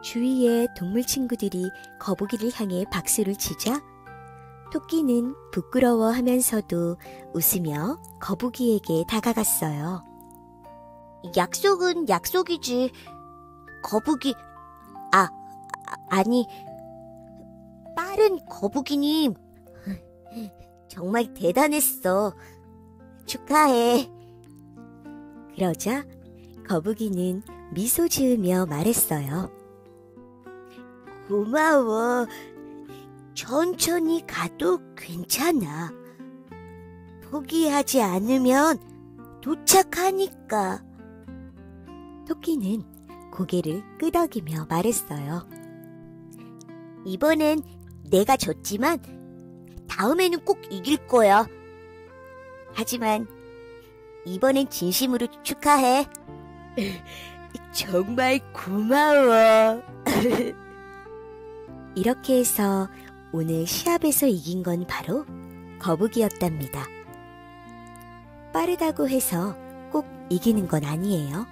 주위의 동물 친구들이 거북이를 향해 박수를 치자 토끼는 부끄러워하면서도 웃으며 거북이에게 다가갔어요. 약속은 약속이지. 거북이, 아니, 빠른 거북이님. 정말 대단했어. 축하해. 그러자 거북이는 미소 지으며 말했어요. 고마워. 천천히 가도 괜찮아. 포기하지 않으면 도착하니까. 토끼는 고개를 끄덕이며 말했어요. 이번엔 내가 졌지만 다음에는 꼭 이길 거야. 하지만 이번엔 진심으로 축하해. 정말 고마워. 이렇게 해서 오늘 시합에서 이긴 건 바로 거북이였답니다. 빠르다고 해서 꼭 이기는 건 아니에요.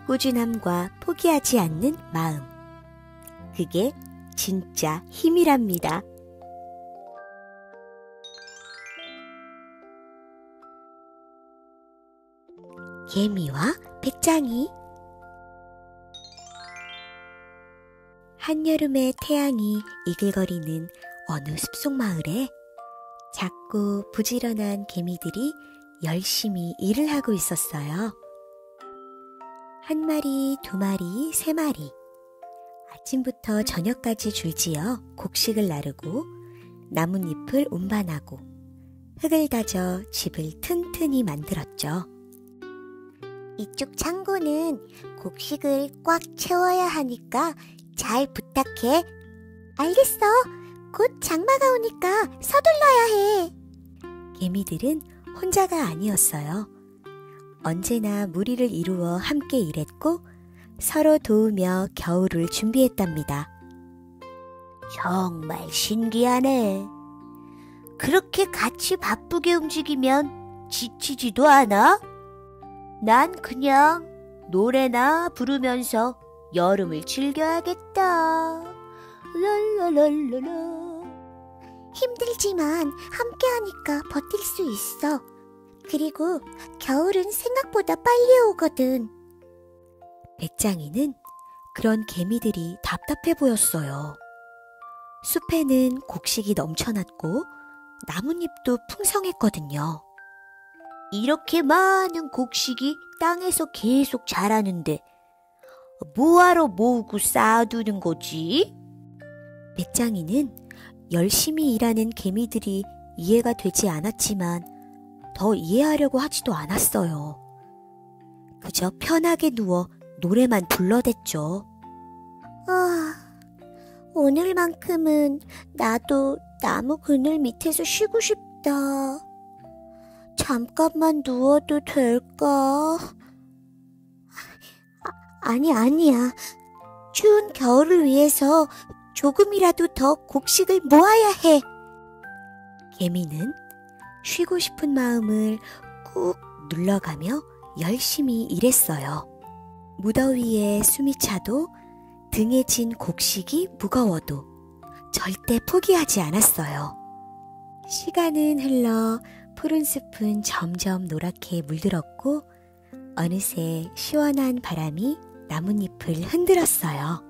꾸준함과 포기하지 않는 마음. 그게 진짜 힘이랍니다. 개미와 배짱이. 한여름의 태양이 이글거리는 어느 숲속 마을에 작고 부지런한 개미들이 열심히 일을 하고 있었어요. 한 마리, 두 마리, 세 마리. 아침부터 저녁까지 줄지어 곡식을 나르고 나뭇잎을 운반하고 흙을 다져 집을 튼튼히 만들었죠. 이쪽 창고는 곡식을 꽉 채워야 하니까 잘 부탁해. 알겠어. 곧 장마가 오니까 서둘러야 해. 개미들은 혼자가 아니었어요. 언제나 무리를 이루어 함께 일했고 서로 도우며 겨울을 준비했답니다. 정말 신기하네. 그렇게 같이 바쁘게 움직이면 지치지도 않아? 난 그냥 노래나 부르면서 여름을 즐겨야겠다. 랄랄랄랄라. 힘들지만 함께하니까 버틸 수 있어. 그리고 겨울은 생각보다 빨리 오거든. 배짱이는 그런 개미들이 답답해 보였어요. 숲에는 곡식이 넘쳐났고 나뭇잎도 풍성했거든요. 이렇게 많은 곡식이 땅에서 계속 자라는데 뭐하러 모으고 쌓아두는 거지? 배짱이는 열심히 일하는 개미들이 이해가 되지 않았지만 더 이해하려고 하지도 않았어요. 그저 편하게 누워 노래만 불러댔죠. 오늘만큼은 나도 나무 그늘 밑에서 쉬고 싶다. 잠깐만 누워도 될까? 아니야. 추운 겨울을 위해서 조금이라도 더 곡식을 모아야 해. 개미는 쉬고 싶은 마음을 꾹 눌러가며 열심히 일했어요. 무더위에 숨이 차도 등에 진 곡식이 무거워도 절대 포기하지 않았어요. 시간은 흘러 푸른 숲은 점점 노랗게 물들었고 어느새 시원한 바람이 나뭇잎을 흔들었어요.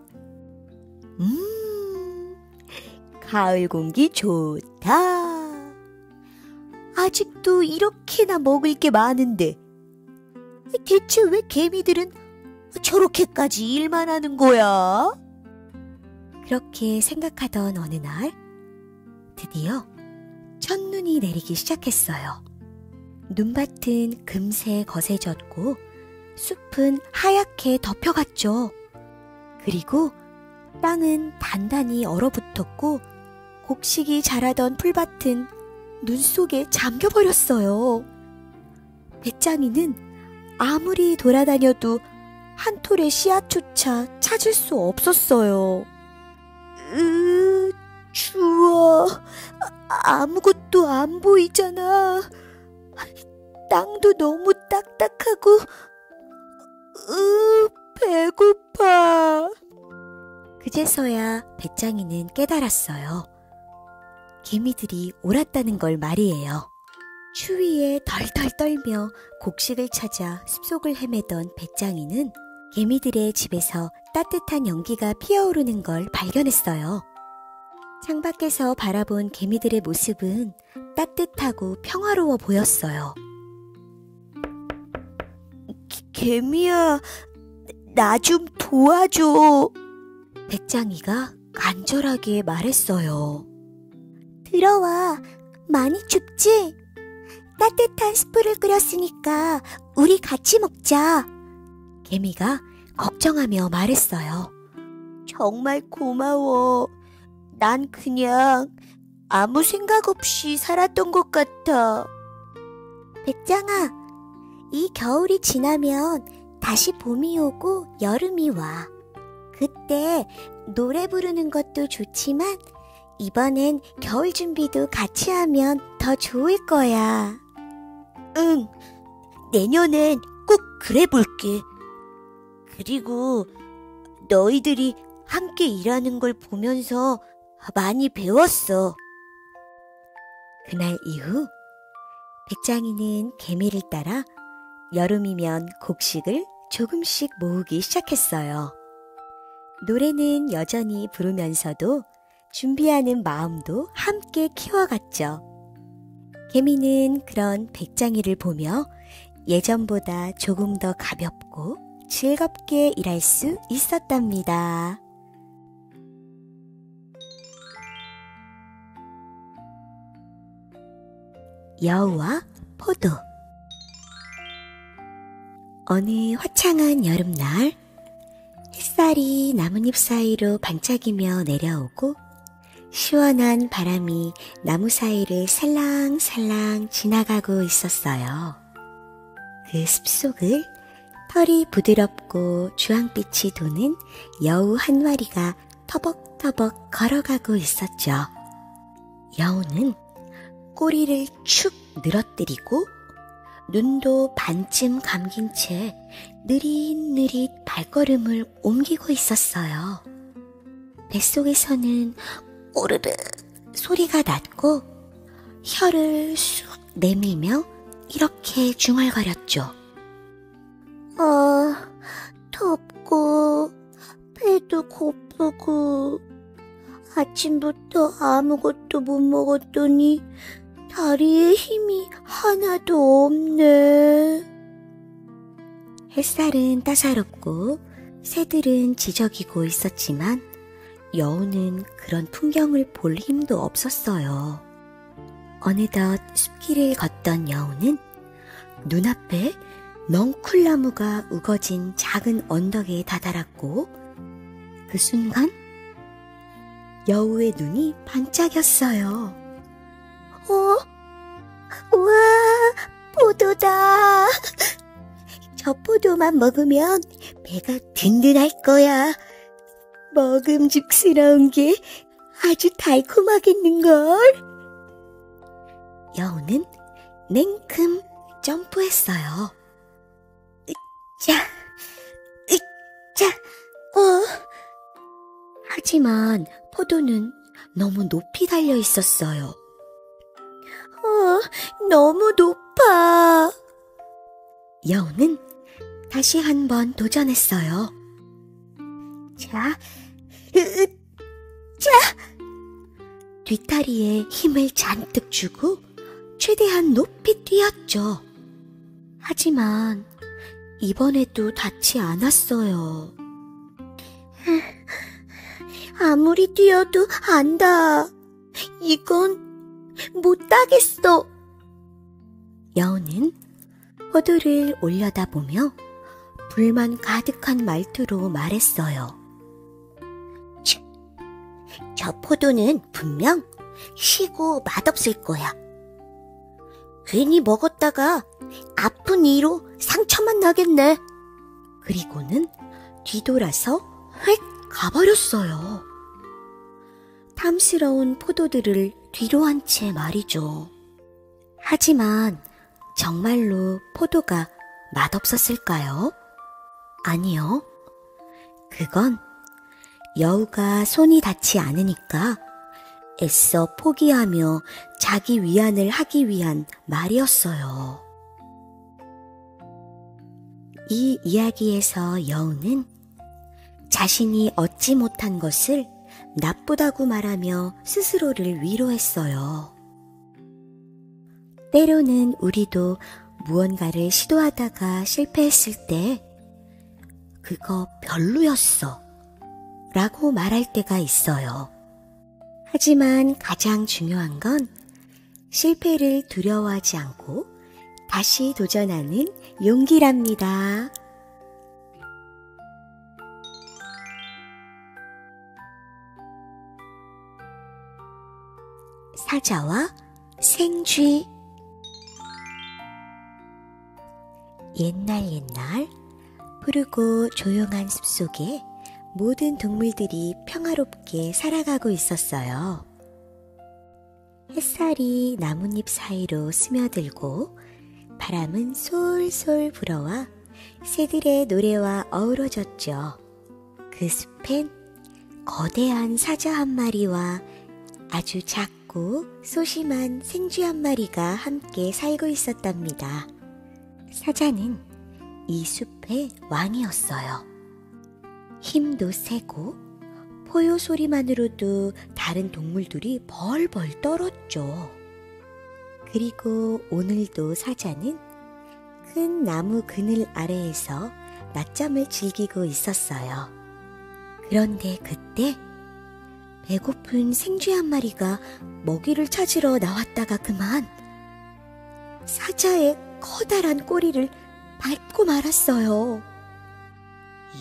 가을 공기 좋다. 아직도 이렇게나 먹을 게 많은데 대체 왜 개미들은 저렇게까지 일만 하는 거야? 그렇게 생각하던 어느 날 드디어 첫눈이 내리기 시작했어요. 눈밭은 금세 거세졌고 숲은 하얗게 덮여갔죠. 그리고 땅은 단단히 얼어붙었고 곡식이 자라던 풀밭은 눈 속에 잠겨버렸어요. 배짱이는 아무리 돌아다녀도 한 톨의 씨앗조차 찾을 수 없었어요. 추워. 아무것도 안 보이잖아. 땅도 너무 딱딱하고 배고파. 그제서야 배짱이는 깨달았어요. 개미들이 옳았다는 걸 말이에요. 추위에 덜덜 떨며 곡식을 찾아 숲속을 헤매던 배짱이는 개미들의 집에서 따뜻한 연기가 피어오르는 걸 발견했어요. 창밖에서 바라본 개미들의 모습은 따뜻하고 평화로워 보였어요. 개미야, 나 좀 도와줘. 배짱이가 간절하게 말했어요. 들어와. 많이 춥지? 따뜻한 스프를 끓였으니까 우리 같이 먹자. 개미가 걱정하며 말했어요. 정말 고마워. 난 그냥 아무 생각 없이 살았던 것 같아. 배짱아, 이 겨울이 지나면 다시 봄이 오고 여름이 와. 그때 노래 부르는 것도 좋지만 이번엔 겨울 준비도 같이 하면 더 좋을 거야. 응, 내년엔 꼭 그래 볼게. 그리고 너희들이 함께 일하는 걸 보면서 많이 배웠어. 그날 이후 배짱이는 개미를 따라 여름이면 곡식을 조금씩 모으기 시작했어요. 노래는 여전히 부르면서도 준비하는 마음도 함께 키워갔죠. 개미는 그런 배짱이를 보며 예전보다 조금 더 가볍고 즐겁게 일할 수 있었답니다. 여우와 포도. 어느 화창한 여름날 햇살이 나뭇잎 사이로 반짝이며 내려오고 시원한 바람이 나무 사이를 살랑살랑 지나가고 있었어요. 그 숲속을 털이 부드럽고 주황빛이 도는 여우 한 마리가 터벅터벅 걸어가고 있었죠. 여우는 꼬리를 축 늘어뜨리고 눈도 반쯤 감긴 채 느릿느릿 발걸음을 옮기고 있었어요. 뱃속에서는 오르르 소리가 났고 혀를 쑥 내밀며 이렇게 중얼거렸죠. 덥고 배도 고프고 아침부터 아무것도 못 먹었더니 다리에 힘이 하나도 없네. 햇살은 따사롭고 새들은 지저귀고 있었지만 여우는 그런 풍경을 볼 힘도 없었어요. 어느덧 숲길을 걷던 여우는 눈앞에 넝쿨나무가 우거진 작은 언덕에 다다랐고 그 순간 여우의 눈이 반짝였어요. 우와, 포도다. 저 포도만 먹으면 배가 든든할 거야. 먹음직스러운 게 아주 달콤하겠는걸? 여우는 냉큼 점프했어요. 하지만 포도는 너무 높이 달려 있었어요. 너무 높아. 여우는 다시 한번 도전했어요. 뒷다리에 힘을 잔뜩 주고 최대한 높이 뛰었죠. 하지만 이번에도 닿지 않았어요. 아무리 뛰어도 안 닿아. 이건 못 따겠어. 여우는 포도를 올려다보며 불만 가득한 말투로 말했어요. 저 포도는 분명 시고 맛없을 거야. 괜히 먹었다가 아픈 이로 상처만 나겠네. 그리고는 뒤돌아서 휙 가버렸어요. 탐스러운 포도들을 뒤로 한 채 말이죠. 하지만 정말로 포도가 맛없었을까요? 아니요. 그건 여우가 손이 닿지 않으니까 애써 포기하며 자기 위안을 하기 위한 말이었어요. 이 이야기에서 여우는 자신이 얻지 못한 것을 나쁘다고 말하며 스스로를 위로했어요. 때로는 우리도 무언가를 시도하다가 실패했을 때 그거 별로였어 라고 말할 때가 있어요. 하지만 가장 중요한 건 실패를 두려워하지 않고 다시 도전하는 용기랍니다. 사자와 생쥐. 옛날 푸르고 조용한 숲속에 모든 동물들이 평화롭게 살아가고 있었어요. 햇살이 나뭇잎 사이로 스며들고 바람은 솔솔 불어와 새들의 노래와 어우러졌죠. 그 숲엔 거대한 사자 한 마리와 아주 작고 소심한 생쥐 한 마리가 함께 살고 있었답니다. 사자는 이 숲의 왕이었어요. 힘도 세고 포효 소리만으로도 다른 동물들이 벌벌 떨었죠. 그리고 오늘도 사자는 큰 나무 그늘 아래에서 낮잠을 즐기고 있었어요. 그런데 그때 배고픈 생쥐 한 마리가 먹이를 찾으러 나왔다가 그만 사자의 커다란 꼬리를 밟고 말았어요.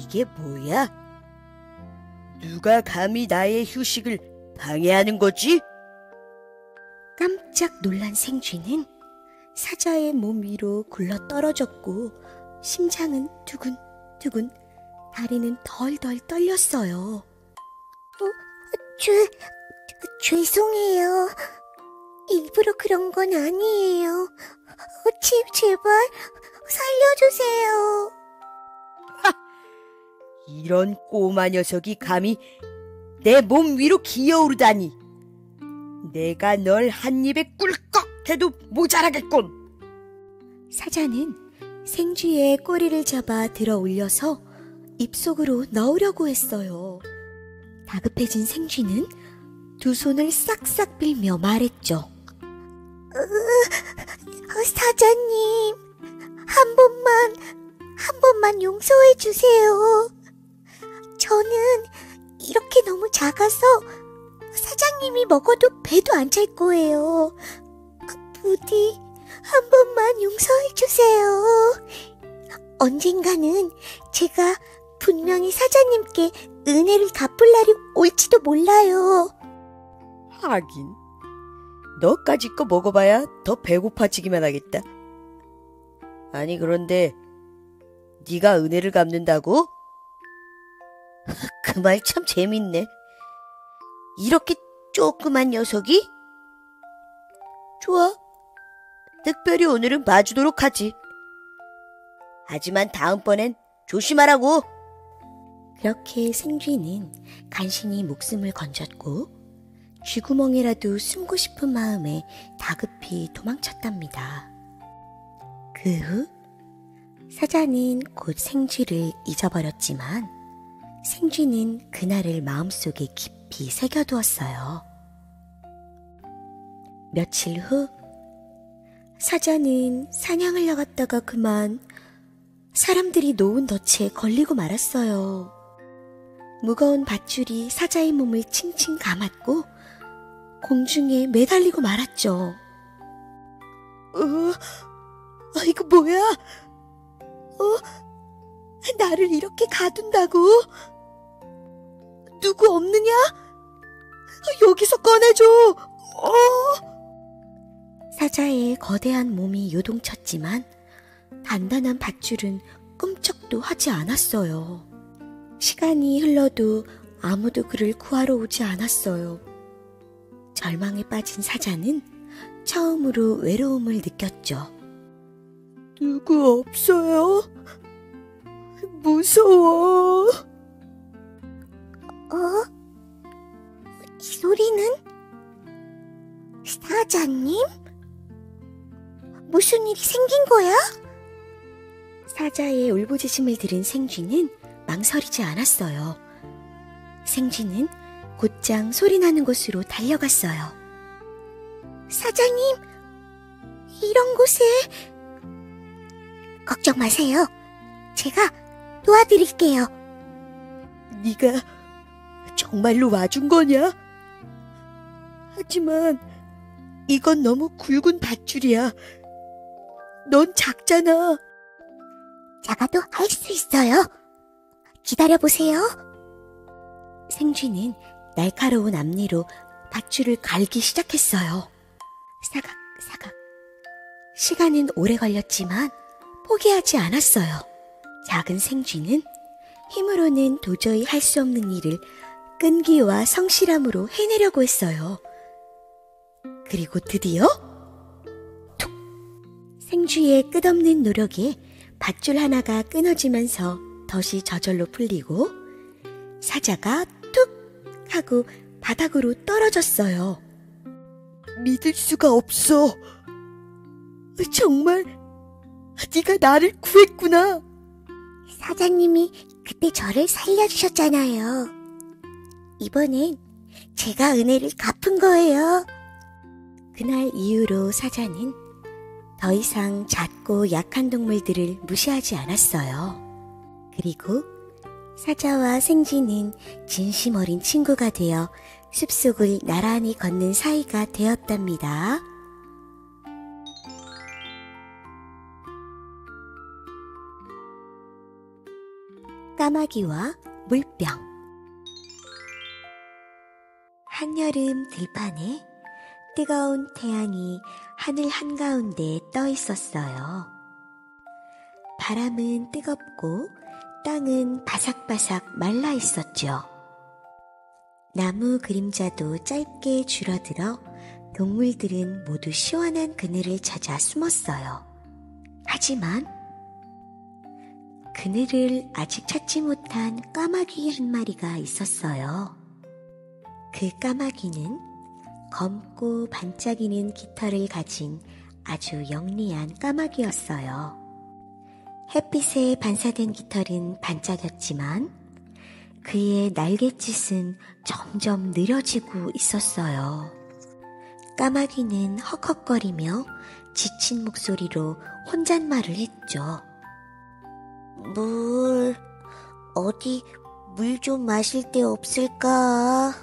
이게 뭐야? 누가 감히 나의 휴식을 방해하는 거지? 깜짝 놀란 생쥐는 사자의 몸 위로 굴러 떨어졌고 심장은 두근두근, 다리는 덜덜 떨렸어요. 죄송해요. 일부러 그런 건 아니에요. 제발 살려주세요. 이런 꼬마 녀석이 감히 내 몸 위로 기어오르다니. 내가 널 한 입에 꿀꺽 해도 모자라겠군. 사자는 생쥐의 꼬리를 잡아 들어 올려서 입속으로 넣으려고 했어요. 다급해진 생쥐는 두 손을 싹싹 빌며 말했죠. 사자님, 한 번만 용서해 주세요. 저는 이렇게 너무 작아서 사장님이 먹어도 배도 안 찰 거예요. 부디 한 번만 용서해 주세요. 언젠가는 제가 분명히 사장님께 은혜를 갚을 날이 올지도 몰라요. 하긴 너까지 거 먹어봐야 더 배고파지기만 하겠다. 아니 그런데 네가 은혜를 갚는다고? 흑, 그 말 참 재밌네. 이렇게 조그만 녀석이? 좋아. 특별히 오늘은 봐주도록 하지. 하지만 다음번엔 조심하라고. 그렇게 생쥐는 간신히 목숨을 건졌고 쥐구멍이라도 숨고 싶은 마음에 다급히 도망쳤답니다. 그 후 사자는 곧 생쥐를 잊어버렸지만 생쥐는 그날을 마음속에 깊이 새겨두었어요. 며칠 후 사자는 사냥을 나갔다가 그만 사람들이 놓은 덫에 걸리고 말았어요. 무거운 밧줄이 사자의 몸을 칭칭 감았고 공중에 매달리고 말았죠. 이거 뭐야? 나를 이렇게 가둔다고? 누구 없느냐? 여기서 꺼내줘. 사자의 거대한 몸이 요동쳤지만 단단한 밧줄은 꿈쩍도 하지 않았어요. 시간이 흘러도 아무도 그를 구하러 오지 않았어요. 절망에 빠진 사자는 처음으로 외로움을 느꼈죠. 누구 없어요? 무서워. 이 소리는? 사자님? 무슨 일이 생긴 거야? 사자의 울부짖음을 들은 생쥐는 망설이지 않았어요. 생쥐는 곧장 소리나는 곳으로 달려갔어요. 사장님, 이런 곳에... 걱정 마세요. 제가 도와드릴게요. 네가 정말로 와준 거냐? 하지만 이건 너무 굵은 밧줄이야. 넌 작잖아. 작아도 할 수 있어요. 기다려보세요. 생쥐는 날카로운 앞니로 밧줄을 갈기 시작했어요. 사각, 사각. 시간은 오래 걸렸지만 포기하지 않았어요. 작은 생쥐는 힘으로는 도저히 할 수 없는 일을 끈기와 성실함으로 해내려고 했어요. 그리고 드디어 툭! 생쥐의 끝없는 노력에 밧줄 하나가 끊어지면서 덫이 저절로 풀리고 사자가 툭 하고 바닥으로 떨어졌어요. 믿을 수가 없어. 정말 네가 나를 구했구나. 사장님이 그때 저를 살려주셨잖아요. 이번엔 제가 은혜를 갚은 거예요. 그날 이후로 사자는 더 이상 작고 약한 동물들을 무시하지 않았어요. 그리고 사자와 생쥐는 진심 어린 친구가 되어 숲속을 나란히 걷는 사이가 되었답니다. 까마귀와 물병. 한여름 들판에 뜨거운 태양이 하늘 한가운데 떠 있었어요. 바람은 뜨겁고 땅은 바삭바삭 말라 있었죠. 나무 그림자도 짧게 줄어들어 동물들은 모두 시원한 그늘을 찾아 숨었어요. 하지만 그늘을 아직 찾지 못한 까마귀 한 마리가 있었어요. 그 까마귀는 검고 반짝이는 깃털을 가진 아주 영리한 까마귀였어요. 햇빛에 반사된 깃털은 반짝였지만 그의 날갯짓은 점점 느려지고 있었어요. 까마귀는 헉헉거리며 지친 목소리로 혼잣말을 했죠. 어디 물 좀 마실 데 없을까?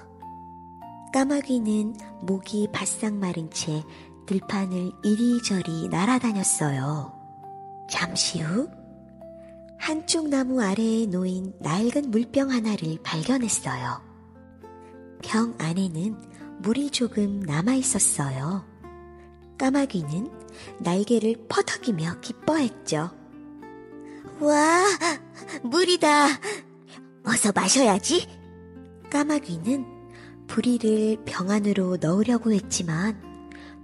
까마귀는 목이 바싹 마른 채 들판을 이리저리 날아다녔어요. 잠시 후 한쪽 나무 아래에 놓인 낡은 물병 하나를 발견했어요. 병 안에는 물이 조금 남아있었어요. 까마귀는 날개를 퍼덕이며 기뻐했죠. 와, 물이다. 어서 마셔야지. 까마귀는 부리를 병 안으로 넣으려고 했지만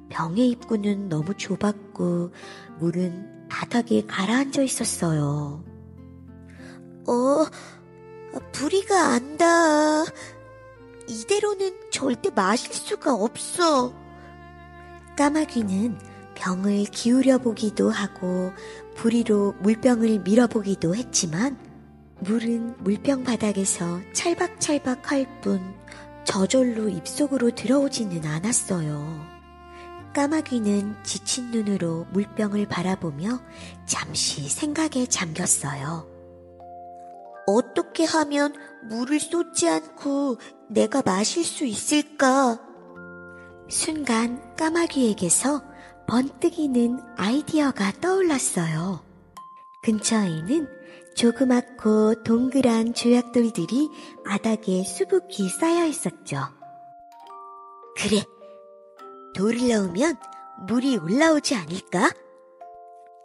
병의 입구는 너무 좁았고 물은 바닥에 가라앉아 있었어요. 부리가 안 닿아. 이대로는 절대 마실 수가 없어. 까마귀는 병을 기울여 보기도 하고 부리로 물병을 밀어보기도 했지만 물은 물병 바닥에서 찰박찰박 할 뿐 저절로 입속으로 들어오지는 않았어요. 까마귀는 지친 눈으로 물병을 바라보며 잠시 생각에 잠겼어요. 어떻게 하면 물을 쏟지 않고 내가 마실 수 있을까? 순간 까마귀에게서 번뜩이는 아이디어가 떠올랐어요. 근처에는 조그맣고 동그란 조약돌들이 바닥에 수북히 쌓여 있었죠. 그래, 돌을 넣으면 물이 올라오지 않을까?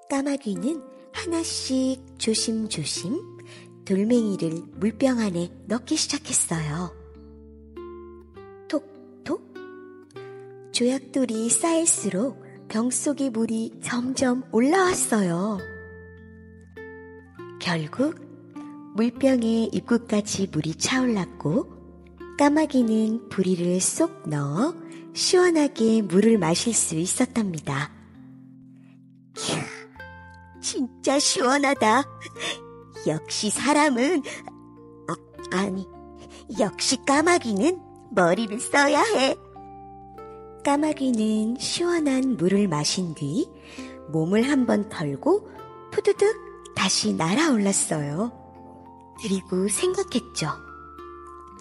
까마귀는 하나씩 조심조심 돌멩이를 물병 안에 넣기 시작했어요. 톡톡. 조약돌이 쌓일수록 병 속의 물이 점점 올라왔어요. 결국 물병의 입구까지 물이 차올랐고 까마귀는 부리를 쏙 넣어 시원하게 물을 마실 수 있었답니다. 이야, 진짜 시원하다. 역시 사람은, 역시 까마귀는 머리를 써야 해. 까마귀는 시원한 물을 마신 뒤 몸을 한번 털고 푸드득 다시 날아올랐어요. 그리고 생각했죠.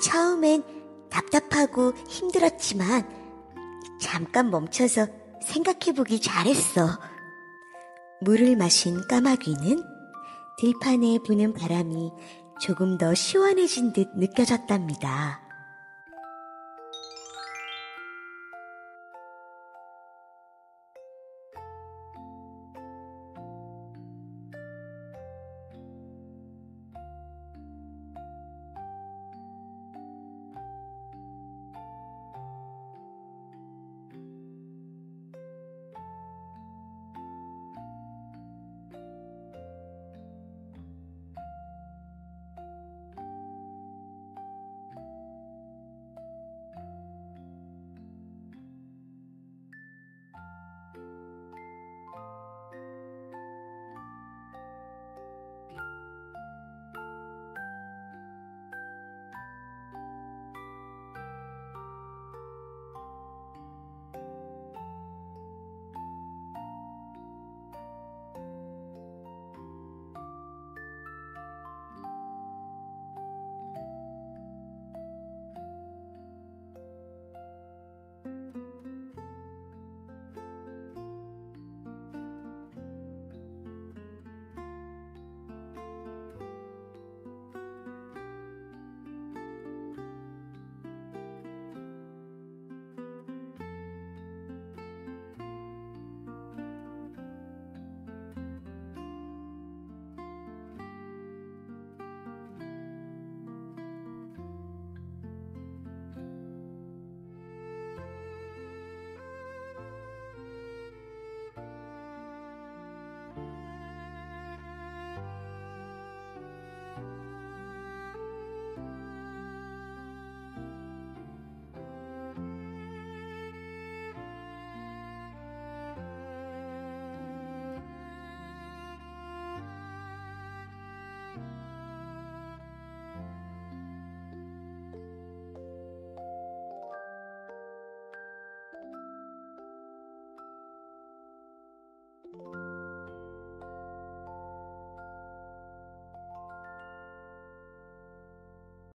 처음엔 답답하고 힘들었지만 잠깐 멈춰서 생각해보기 잘했어. 물을 마신 까마귀는 들판에 부는 바람이 조금 더 시원해진 듯 느껴졌답니다.